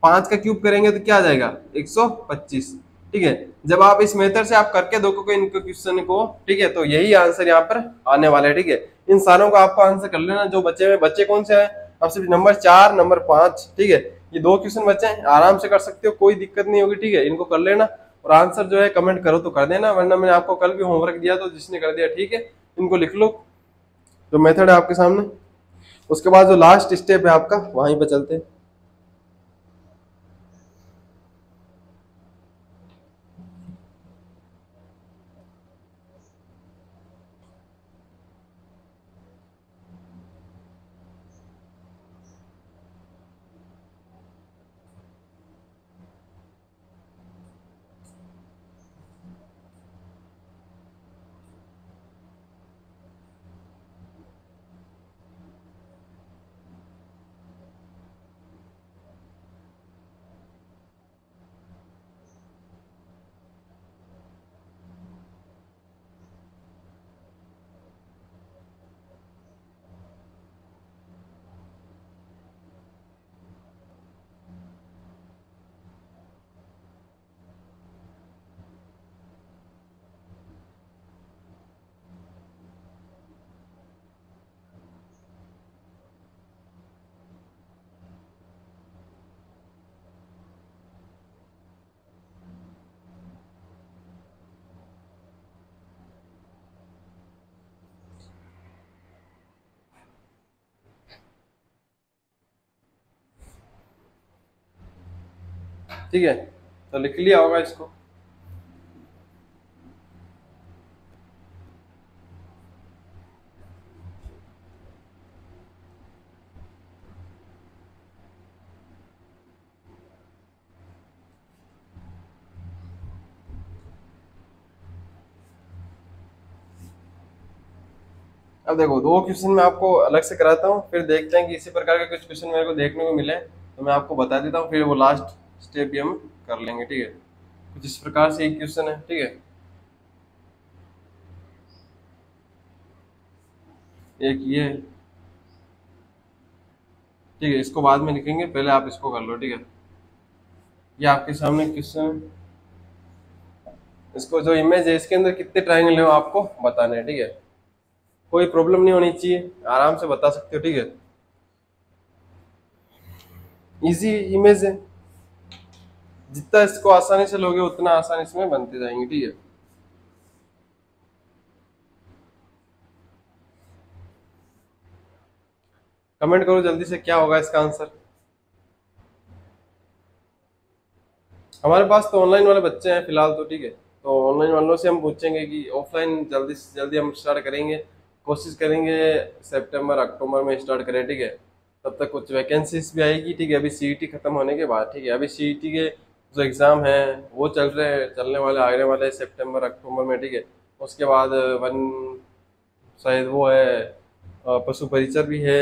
5 का क्यूब करेंगे तो क्या आ जाएगा 125, ठीक है। जब आप इस मेथड से आप करके देखोगे इनको क्वेश्चन को, ठीक है, तो यही आंसर यहाँ पर आने वाला है, ठीक है। इन सारों का आपको आंसर कर लेना। जो बचे हुए बच्चे कौन से हैं, अब सिर्फ नंबर 4 नंबर 5, ठीक है, ये 2 क्वेश्चन बचे हैं, आराम से कर सकते हो, कोई दिक्कत नहीं होगी, ठीक है। इनको कर लेना और आंसर जो है कमेंट करो तो कर देना, वरना मैंने आपको कल भी होमवर्क दिया तो जिसने कर दिया ठीक है, इनको लिख लो जो मेथड है आपके सामने। उसके बाद जो लास्ट स्टेप है आपका वहीं पे चलते हैं। ठीक है, तो लिख लिया होगा इसको। अब देखो 2 क्वेश्चन मैं आपको अलग से कराता हूँ, फिर देखते हैं कि इसी प्रकार के कुछ क्वेश्चन मेरे को देखने को मिले तो मैं आपको बता देता हूँ, फिर वो लास्ट स्टेप भी हम कर लेंगे, ठीक है। कुछ इस प्रकार से एक क्वेश्चन है, ठीक है। एक ये है, ठीक है, इसको बाद में लिखेंगे, पहले आप इसको कर लो, ठीक है। ये आपके सामने क्वेश्चन, इसको जो इमेज है इसके अंदर कितने ट्रायंगल है वो आपको बताने हैं, ठीक है। कोई प्रॉब्लम नहीं होनी चाहिए, आराम से बता सकते हो, ठीक है। इजी इमेज है, जितना इसको आसानी से लोगे उतना आसानी इसमें बनते जाएंगे, ठीक है। कमेंट करो जल्दी से क्या होगा इसका आंसर। हमारे पास तो ऑनलाइन वाले बच्चे हैं फिलहाल तो, ठीक है। तो ऑनलाइन वालों से हम पूछेंगे कि ऑफलाइन जल्दी से जल्दी हम स्टार्ट करेंगे, कोशिश करेंगे सितंबर अक्टूबर में स्टार्ट करें, ठीक है। तब तक कुछ वैकेंसीज भी आएगी, ठीक है। अभी सीईटी खत्म होने के बाद, ठीक है, अभी सीईटी के जो एग्ज़ाम हैं वो चलने वाले आने वाले सितंबर अक्टूबर में, ठीक है। उसके बाद वन शायद वो है पशु परिचर भी है।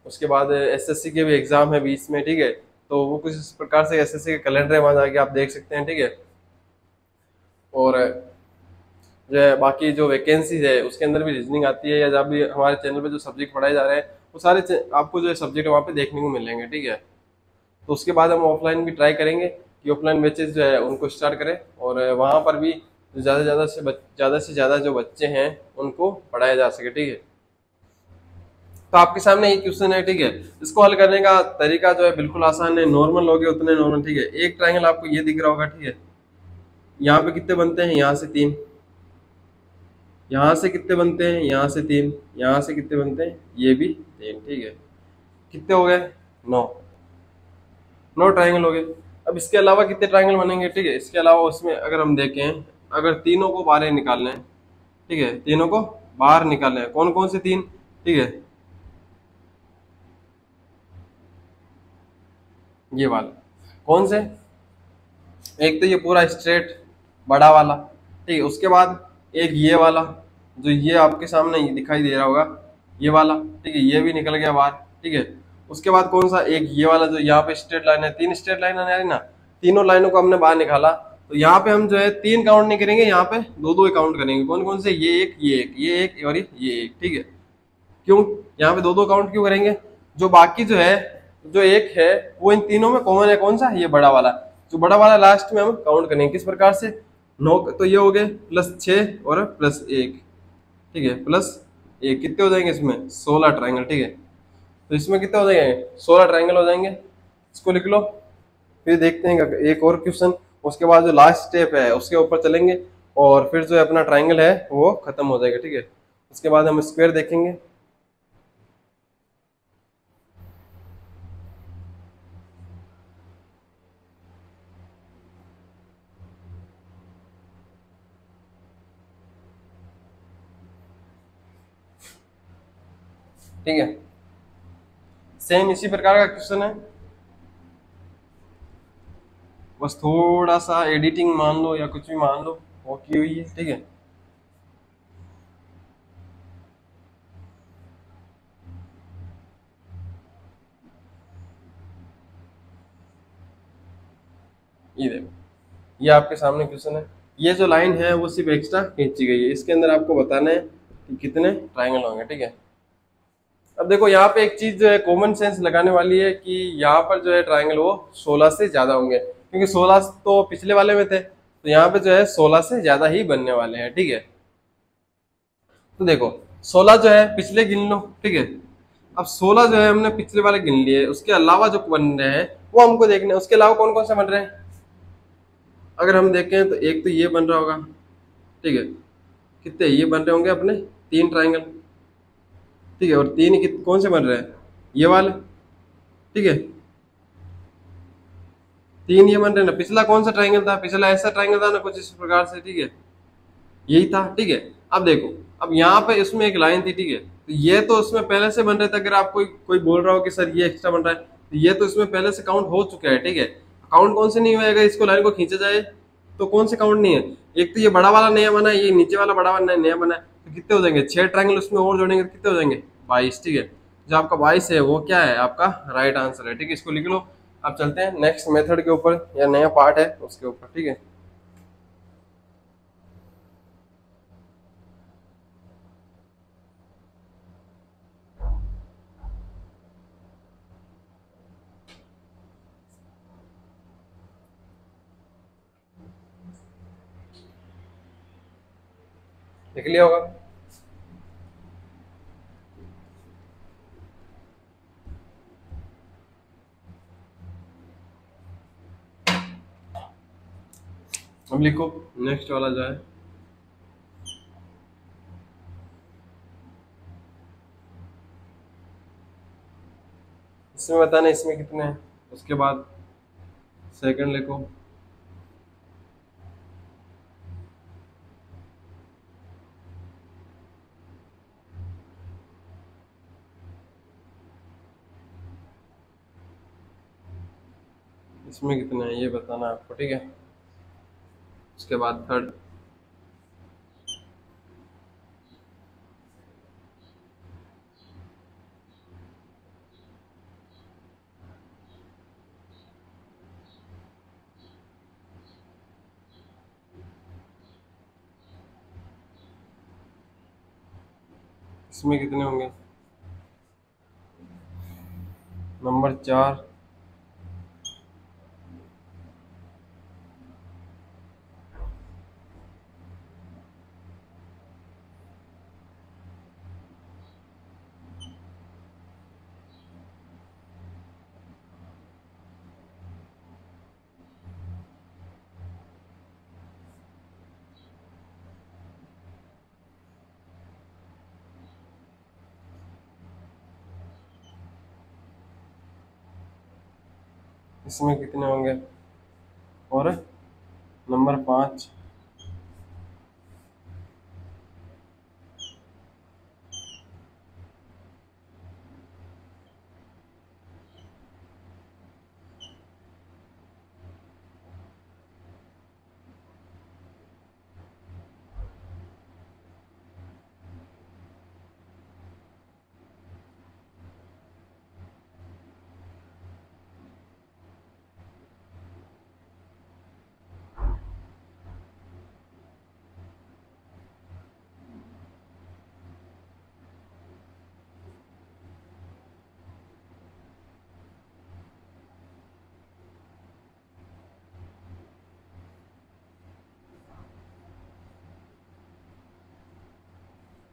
उसके बाद एसएससी के भी एग्ज़ाम है बीच में, ठीक है। तो वो कुछ इस प्रकार से एसएससी का कैलेंडर है, वहाँ जाके आप देख सकते हैं, ठीक है। और जो है बाकी जो वैकेंसीज है उसके अंदर भी रीजनिंग आती है, या जब भी हमारे चैनल पे जो सब्जेक्ट पढ़ाए जा रहे हैं वो सारे आपको जो है सब्जेक्ट वहाँ पे देखने को मिलेंगे, ठीक है। तो उसके बाद हम ऑफलाइन भी ट्राई करेंगे कि ऑफलाइन बैचेज जो है उनको स्टार्ट करें, और वहाँ पर भी ज़्यादा से ज़्यादा जो बच्चे हैं उनको पढ़ाया जा सके, ठीक है। तो आपके सामने एक क्वेश्चन है, ठीक है। इसको हल करने का तरीका जो है बिल्कुल आसान है, नॉर्मल लोगे उतने नॉर्मल, ठीक है। एक ट्रायंगल आपको ये दिख रहा होगा, ठीक है। यहाँ पे कितने बनते हैं, यहाँ से 3, यहाँ से कितने बनते हैं, यहाँ से 3, यहाँ से कितने बनते हैं, ये भी 3, ठीक है। कितने हो गए, 9, 9 ट्रायंगल हो गए। अब इसके अलावा कितने ट्रायंगल बनेंगे, ठीक है। इसके अलावा उसमें अगर हम देखें, अगर तीनों को बाहर निकालना है, ठीक है, तीनों को बाहर निकालना है, कौन कौन से 3, ठीक है, ये वाला कौन से, एक तो ये पूरा स्ट्रेट बड़ा वाला, ठीक है। उसके बाद एक ये वाला, जो ये आपके सामने ये दिखाई दे रहा होगा, ये वाला, ठीक है, ये भी निकल गया बाहर, ठीक है। उसके बाद कौन सा, एक ये वाला जो यहाँ पे स्ट्रेट लाइन है, तीन स्ट्रेट लाइन है ना, तीनों लाइनों को हमने बाहर निकाला। तो यहाँ पे हम जो है तीन काउंट नहीं करेंगे, यहाँ पे दो दो काउंट करेंगे। कौन कौन से, ये एक, ये एक, ये एक और ये एक, ठीक है। क्यों यहाँ पे दो दो काउंट क्यों करेंगे, जो बाकी जो है, जो एक है वो इन तीनों में कॉमन है, कौन सा, ये बड़ा वाला। जो बड़ा वाला लास्ट में हम काउंट करेंगे किस प्रकार से, नौ, तो ये हो गए +6 और +1, ठीक है, +1 कितने हो जाएंगे इसमें, 16 ट्राइंगल, ठीक है। तो इसमें कितने हो जाएंगे, 16 ट्राइंगल हो जाएंगे, इसको लिख लो। फिर देखते हैं एक और क्वेश्चन, उसके बाद जो लास्ट स्टेप है उसके ऊपर चलेंगे, और फिर जो है अपना ट्राइंगल है वो खत्म हो जाएगा, ठीक है। उसके बाद हम स्क्वायर देखेंगे। ठीक है, सेम इसी प्रकार का क्वेश्चन है, बस थोड़ा सा एडिटिंग मान लो या कुछ भी मान लो वो की हुई है, ठीक है। ये देखो, ये आपके सामने क्वेश्चन है, ये जो लाइन है वो सिर्फ एक्स्ट्रा खींची गई है, इसके अंदर आपको बताना है कि कितने ट्राइंगल होंगे, ठीक है। अब देखो यहाँ पे एक चीज जो है कॉमन सेंस लगाने वाली है कि यहाँ पर जो है ट्राइंगल वो 16 से ज्यादा होंगे, क्योंकि 16 तो पिछले वाले में थे, तो यहाँ पे जो है 16 से ज्यादा ही बनने वाले हैं, ठीक है। तो देखो 16 जो है पिछले गिन लो, ठीक है। अब 16 जो है हमने पिछले वाले गिन लिए, उसके अलावा जो बन रहे हैं वो हमको देखने हैं, उसके अलावा कौन कौन से बन रहे हैं। अगर हम देखें तो एक तो ये बन रहा होगा, ठीक है, कितने ये बन रहे होंगे अपने, तीन ट्राइंगल, ठीक है। और तीन कौन से बन रहे हैं, ये वाले, ठीक है, तीन ये बन रहे हैं ना। पिछला कौन सा ट्राइंगल था, पिछला ऐसा ट्राइंगल था ना कुछ इस प्रकार से, ठीक है, यही था, ठीक है। अब देखो, अब यहाँ पे इसमें एक लाइन थी, ठीक है, तो ये तो उसमें पहले से बन रहे थे। अगर आप कोई कोई बोल रहा हो कि सर ये एक्स्ट्रा बन रहा है, तो ये तो इसमें पहले से काउंट हो चुका है, ठीक है। काउंट कौन से नहीं हुआ, अगर इसको लाइन को खींचा जाए तो कौन से काउंट नहीं है। एक तो ये बड़ा वाला नया बना है, ये नीचे वाला बड़ा वाला नया बना है, तो कितने हो जाएंगे, 6 ट्राइंगल उसमें और जोड़ेंगे तो कितने हो जाएंगे, 22, ठीक है। जो आपका 22 है वो क्या है, आपका राइट आंसर है, ठीक है, इसको लिख लो। अब चलते हैं नेक्स्ट मेथड के ऊपर, या नया पार्ट है उसके ऊपर, ठीक है। लिख लिया होगा। अब लिखो नेक्स्ट वाला जो है, इसमें बताना इसमें कितने हैं, उसके बाद सेकंड लिखो। इसमें कितने हैं ये बताना है आपको, ठीक है। उसके बाद थर्ड, इसमें कितने होंगे, नंबर 4, इसमें कितने होंगे, और नंबर 5,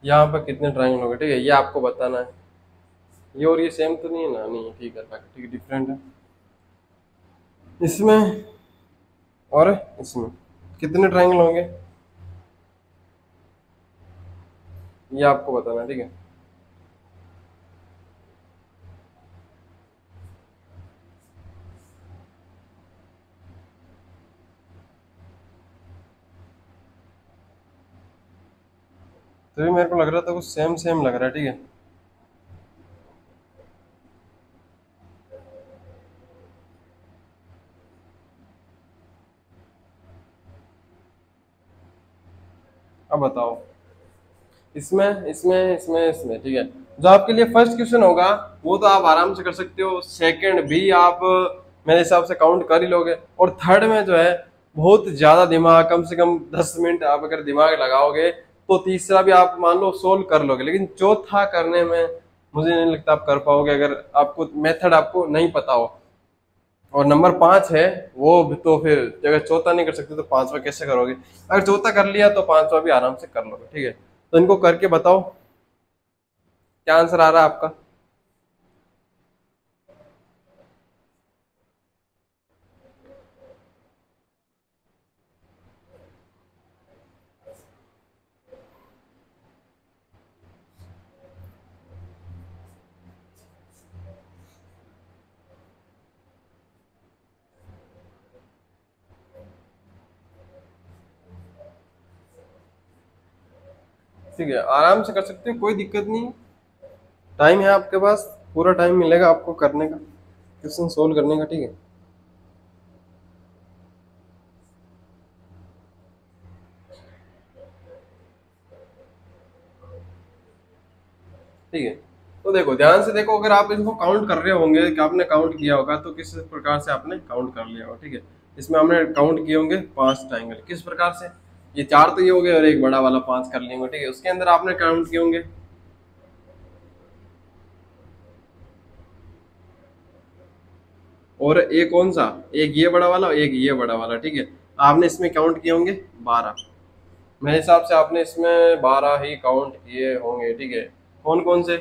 यहाँ पर कितने ट्रायंगल हो गए, ठीक है, ये आपको बताना है। ये और ये सेम तो नहीं है ना, नहीं ठीक है, ठीक है, डिफरेंट है। इसमें और इसमें कितने ट्रायंगल होंगे ये आपको बताना है, ठीक है। तो मेरे को लग रहा था कुछ सेम सेम लग रहा है, ठीक है। अब बताओ, इसमें इसमें इसमें इसमें, ठीक है। जो आपके लिए फर्स्ट क्वेश्चन होगा वो तो आप आराम से कर सकते हो, सेकंड भी आप मेरे हिसाब से काउंट कर ही लोगे, और थर्ड में जो है बहुत ज्यादा दिमाग, कम से कम 10 मिनट आप अगर दिमाग लगाओगे तो तीसरा भी आप मान लो सोल्व कर लोगे, लेकिन चौथा करने में मुझे नहीं लगता आप कर पाओगे अगर आपको मेथड आपको नहीं पता हो। और नंबर 5 है वो भी, तो फिर अगर चौथा नहीं कर सकते तो पांचवा कैसे करोगे। अगर चौथा कर लिया तो पांचवा भी आराम से कर लोगे, ठीक है। तो इनको करके बताओ क्या आंसर आ रहा है आपका। ठीक है, आराम से कर सकते हो, कोई दिक्कत नहीं। टाइम है आपके पास, पूरा टाइम मिलेगा आपको करने का, क्वेश्चन सोल्व करने का, ठीक है। ठीक है, तो देखो ध्यान से देखो, अगर आप इनको काउंट कर रहे होंगे कि आपने काउंट किया होगा तो किस प्रकार से आपने काउंट कर लिया होगा, ठीक है। इसमें हमने काउंट किए होंगे 5 ट्राइंगल, किस प्रकार से, ये 4 तो ये हो गए और एक बड़ा वाला 5 कर लेंगे, ठीक है। उसके अंदर आपने काउंट किए होंगे, और एक कौन सा, एक ये बड़ा वाला एक ये बड़ा वाला, ठीक है। आपने इसमें काउंट किए होंगे 12, मेरे हिसाब से आपने इसमें 12 ही काउंट किए होंगे, ठीक है। कौन कौन से,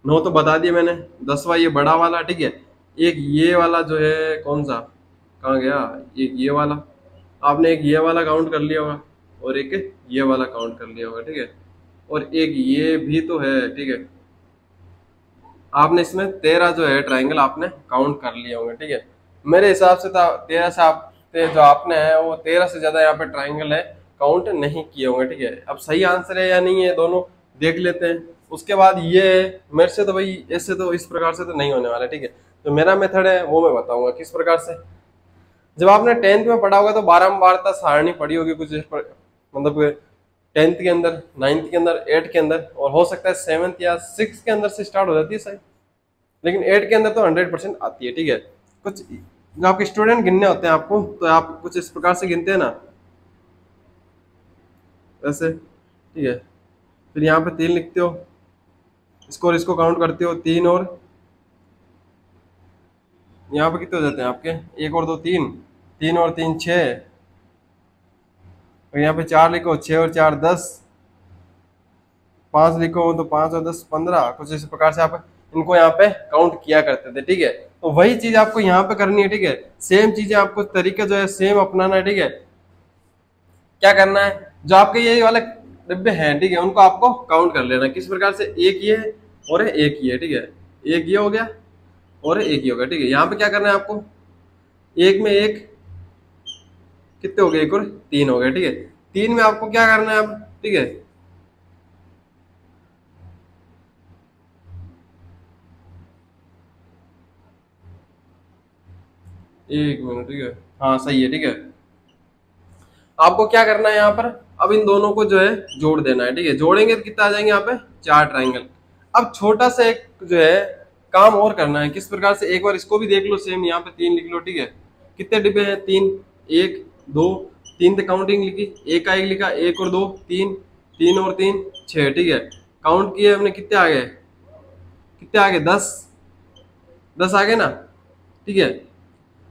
9 तो बता दिए मैंने, 10वां ये बड़ा वाला, ठीक है। एक ये वाला जो है कौन सा, कहाँ गया, एक ये वाला, आपने एक ये वाला काउंट कर लिया होगा, और एक ये वाला काउंट कर लिया होगा, ठीक है। और एक ये भी तो है, ठीक है। आपने इसमें 13 जो है ट्राइंगल आपने काउंट कर लिए होंगे, ठीक है। मेरे हिसाब से 13 से आप जो आपने है वो 13 से ज्यादा यहाँ पे ट्राइंगल है काउंट नहीं किए होंगे, ठीक है। अब सही आंसर है या नहीं है दोनों देख लेते हैं। उसके बाद ये मेरे से तो भाई ऐसे तो इस प्रकार से तो नहीं होने वाला, ठीक है। तो मेरा मेथड है वो मैं बताऊंगा किस प्रकार से। जब आपने 10th में पढ़ा होगा तो बारंबारता सारणी पढ़ी होगी कुछ मतलब 10th के अंदर, 9th के अंदर, 8th के अंदर, और हो सकता है 7th या 6th के अंदर से स्टार्ट हो जाती है शायद, लेकिन 8 के अंदर तो 100% आती है, ठीक है। कुछ जो आपके स्टूडेंट गिनने होते हैं आपको, तो आप कुछ इस प्रकार से गिनते हैं ना, ऐसे, ठीक है। फिर यहाँ पे 3 लिखते हो, इसको और इसको काउंट करते हो, 3 और यहाँ पे कितने हो जाते हैं आपके, 1 और 2 3, 3 और 3 6, और यहाँ पे 4 लिखो, 6 और 4 10, 5 लिखो तो 5 और 10 15, कुछ इस प्रकार से आप इनको यहाँ पे काउंट किया करते थे, ठीक है। तो वही चीज आपको यहाँ पे करनी है, ठीक है। सेम चीजें आपको तरीका जो है सेम अपनाना है, ठीक है। क्या करना है, जो आपके ये वाले डिब्बे हैं, ठीक है, उनको आपको काउंट कर लेना किस प्रकार से, एक ये है और एक ये, ठीक है। एक ये हो गया और एक ये हो गया, ठीक है। यहाँ पे क्या करना है आपको, एक में एक कितने हो गए, एक और 3 हो गए, ठीक है। 3 में आपको क्या करना है अब, ठीक है। एक मिनट, ठीक है, हाँ सही है, ठीक है। आपको क्या करना है यहाँ पर, अब इन दोनों को जो है जोड़ देना है, ठीक है। जोड़ेंगे तो कितना आ जाएंगे यहाँ पे, 4 ट्राइंगल। अब छोटा सा एक जो है काम और करना है, किस प्रकार से, एक बार इसको भी देख लो, सेम यहाँ पे 3 लिख लो, ठीक है। कितने डिब्बे हैं, 3, 1 2 3 तो काउंटिंग लिखी, एक का एक लिखा, 1 और 2 3, 3 और 3 6, ठीक है। काउंट किए हमने, कितने आ गए, कितने आ गए, 10, 10 आ गए ना, ठीक है।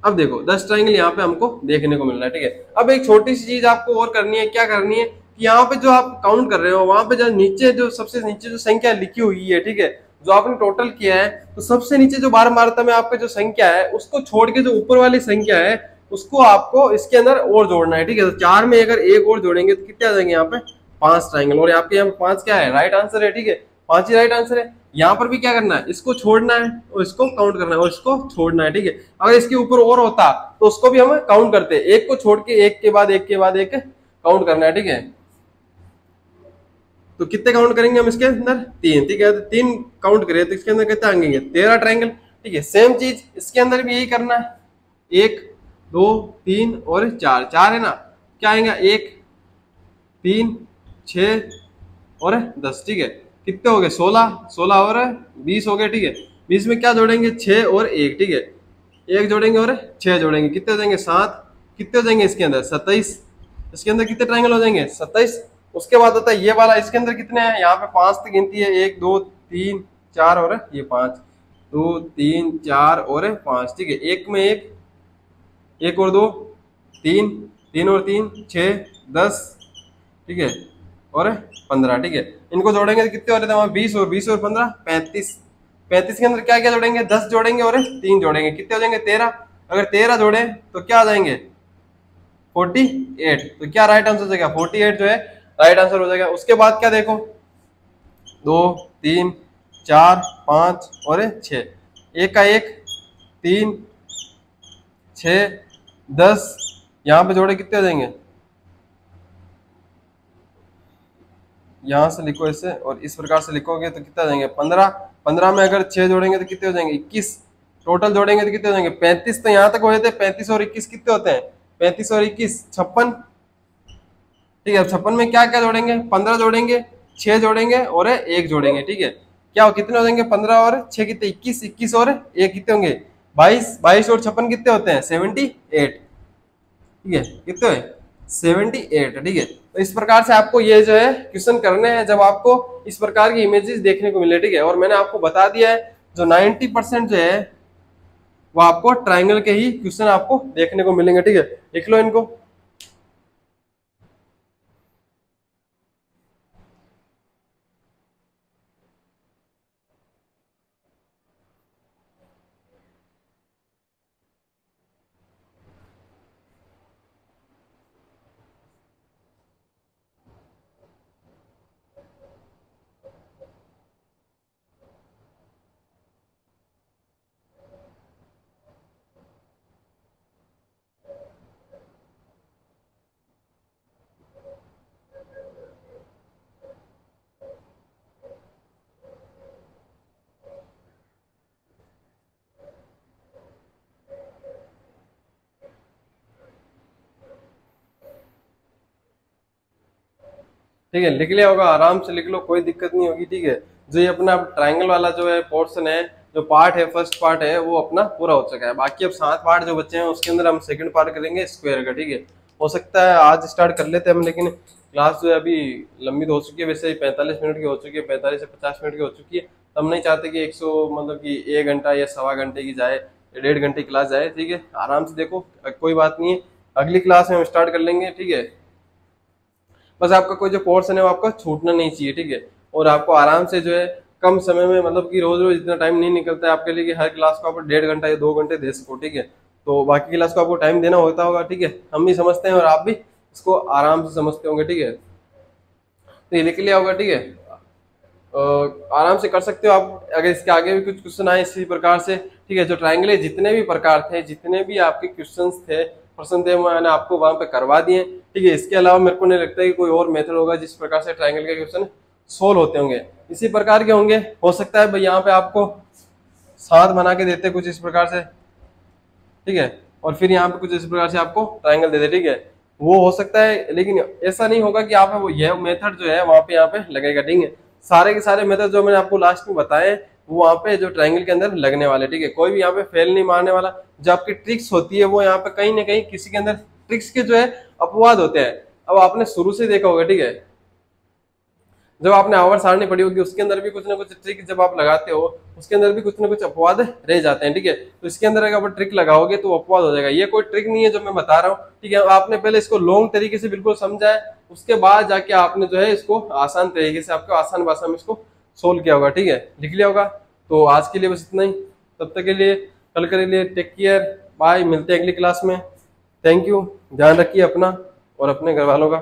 अब देखो 10 ट्राइंगल यहाँ पे हमको देखने को मिल रहा है, ठीक है। अब एक छोटी सी चीज आपको और करनी है, क्या करनी है, कि कि यहाँ पे जो आप काउंट कर रहे हो वहां पे जो नीचे जो सबसे नीचे जो संख्या लिखी हुई है, ठीक है, जो आपने टोटल किया है, तो सबसे नीचे जो बारहमारता में आपका जो संख्या है उसको छोड़ के जो ऊपर वाली संख्या है उसको आपको इसके अंदर और जोड़ना है, ठीक है। तो 4 में अगर एक और जोड़ेंगे तो कितने आ जाएंगे यहाँ पे 5 ट्राइंगल, और आपके यहाँ पे 5 क्या है, राइट आंसर है, ठीक है, 5 ही राइट आंसर है। यहाँ पर भी क्या करना है, इसको छोड़ना है और इसको काउंट करना है और इसको छोड़ना है, ठीक है। अगर इसके ऊपर और होता तो उसको भी हम काउंट करते, एक को छोड़ के एक के बाद एक के बाद एक काउंट करना है, ठीक है। तो कितने काउंट करेंगे हम इसके अंदर, 3, ठीक है। तो 3 काउंट करें तो इसके अंदर कितने आएंगे, 13 ट्राइंगल, ठीक है। सेम चीज इसके अंदर भी यही करना है, 1 2 3 और 4, 4 है ना, क्या आएगा 1 3 6 और 10, ठीक है। कितने हो गए 16, 16 और 20 हो गए, ठीक है। 20 में क्या जोड़ेंगे 6 और 1, ठीक है, 1 जोड़ेंगे और 6 जोड़ेंगे, कितने हो जाएंगे 7, कितने हो जाएंगे इसके अंदर 27, इसके अंदर कितने ट्राइंगल हो जाएंगे 27। उसके बाद होता है ये वाला, इसके अंदर कितने हैं, यहाँ पे 5 तक गिनती है, 1 2 3 4 और ये 5, 2 3 4 और 5, ठीक है। एक में एक, एक और 2 3, 3 और 3 6 10, ठीक है, और 15, ठीक है। इनको जोड़ेंगे तो कितने हो रहे थे वहां 20 और 20 और 15 35, 35 के अंदर क्या क्या जोड़ेंगे 10 जोड़ेंगे और 3 जोड़ेंगे, कितने हो जाएंगे 13। अगर 13 जोड़े तो क्या आ जाएंगे 48, तो क्या राइट आंसर हो जाएगा 48 जो है राइट आंसर हो जाएगा। उसके बाद क्या देखो 2 3 4 5 और 6, एक का एक 3 6 10, यहाँ पे जोड़े कितने हो जाएंगे, यहाँ से लिखो इसे और इस प्रकार से लिखोगे तो कितना जाएंगे 15, 15 में अगर 6 जोड़ेंगे तो कितने हो जाएंगे 21, टोटल जोड़ेंगे तो कितने हो जाएंगे 35। तो यहाँ तक हुए थे 35 और 21 कितने होते हैं 35 और 21 56, ठीक है। 56 में क्या क्या जोड़ेंगे 15 जोड़ेंगे 6 जोड़ेंगे और 1 जोड़ेंगे, ठीक है। क्या हो कितने हो जाएंगे 15 और 6 कितने 21, 21 और 1 कितने होंगे 22, 22 और 56 कितने होते हैं 78, ठीक है, कितने हुए 78, ठीक है। तो इस प्रकार से आपको ये जो है क्वेश्चन करने हैं जब आपको इस प्रकार की इमेजेस देखने को मिले, ठीक है। और मैंने आपको बता दिया है जो 90% जो है वो आपको ट्राइंगल के ही क्वेश्चन आपको देखने को मिलेंगे, ठीक है। लिख लो इनको। ठीक है, लिख लिया होगा, आराम से लिख लो, कोई दिक्कत नहीं होगी, ठीक है। जो ये अपना ट्राइंगल वाला जो है पोर्शन है, जो पार्ट है, फर्स्ट पार्ट है वो अपना पूरा हो चुका है। बाकी अब 7 पार्ट जो बच्चे हैं उसके अंदर हम सेकंड पार्ट करेंगे स्क्वायर का, ठीक है। हो सकता है आज स्टार्ट कर लेते हैं हम, लेकिन क्लास जो है अभी लंबी तो हो चुकी है, वैसे ही 45 मिनट की हो चुकी है, 45 से 50 मिनट की हो चुकी है। तो हम नहीं चाहते कि 100 मतलब कि 1 घंटा या सवा घंटे की जाए, 1.5 घंटे क्लास जाए, ठीक है। आराम से देखो, कोई बात नहीं है, अगली क्लास में हम स्टार्ट कर लेंगे, ठीक है। बस आपका कोई जो पोर्शन है वो आपका छूटना नहीं चाहिए, ठीक है। और आपको आराम से जो है कम समय में, मतलब कि रोज रोज इतना टाइम नहीं निकलता है आपके लिए कि हर क्लास को आप 1.5 घंटा या 2 घंटे दे सको, ठीक है। तो बाकी क्लास को आपको टाइम देना होता होगा, ठीक है, हम भी समझते हैं और आप भी इसको आराम से समझते होंगे, ठीक है। तो ये लिख लिया होगा, ठीक है। आराम से कर सकते हो आप। अगर इसके आगे भी कुछ क्वेश्चन आए इसी प्रकार से, ठीक है, जो ट्राइंगल है जितने भी प्रकार थे, जितने भी आपके क्वेश्चंस थे, प्रश्न थे, मैंने आपको वहां पे करवा दिए, ठीक है। इसके अलावा मेरे को नहीं लगता कि कोई और मेथड होगा जिस प्रकार से ट्राइंगल के क्वेश्चन सोल्व होते होंगे, इसी प्रकार के होंगे। हो सकता है भाई यहाँ पे आपको 7 बना के देते कुछ इस प्रकार से, ठीक है, और फिर यहाँ पे कुछ इस प्रकार से आपको ट्राइंगल दे दे, ठीक है, वो हो सकता है। लेकिन ऐसा नहीं होगा कि आप वो यह मेथड जो है वहां पे यहाँ पे लगेगा, ठीक है। सारे के सारे मेथड जो मैंने आपको लास्ट में बताए वो वहाँ पे जो ट्राइंगल के अंदर लगने वाले, ठीक है। कोई भी यहाँ पे फेल नहीं मारने वाला। जो आपकी ट्रिक्स होती है वो यहाँ पे कहीं ना कहीं किसी के अंदर ट्रिक्स के जो है अपवाद होते हैं। अब आपने शुरू से देखा होगा, ठीक है, जब आपने आवर्त सारणी पढ़ी होगी उसके अंदर भी कुछ ना कुछ ट्रिक जब आप लगाते हो उसके अंदर भी कुछ ना कुछ अपवाद रह जाते हैं, ठीक है। तो इसके अंदर अगर आप ट्रिक लगाओगे तो अपवाद हो जाएगा। ये कोई ट्रिक नहीं है जो मैं बता रहा हूँ, ठीक है। आपने पहले इसको लॉन्ग तरीके से बिल्कुल समझा है, उसके बाद जाके आपने जो है इसको आसान तरीके से आपको आसान भाषा में इसको सोल्व किया होगा, ठीक है, लिख लिया होगा। तो आज के लिए बस इतना ही, तब तक के लिए कल के लिए टेक केयर, बाय, मिलते हैं अगली क्लास में। थैंक यू, ध्यान रखिए अपना और अपने घर वालों का।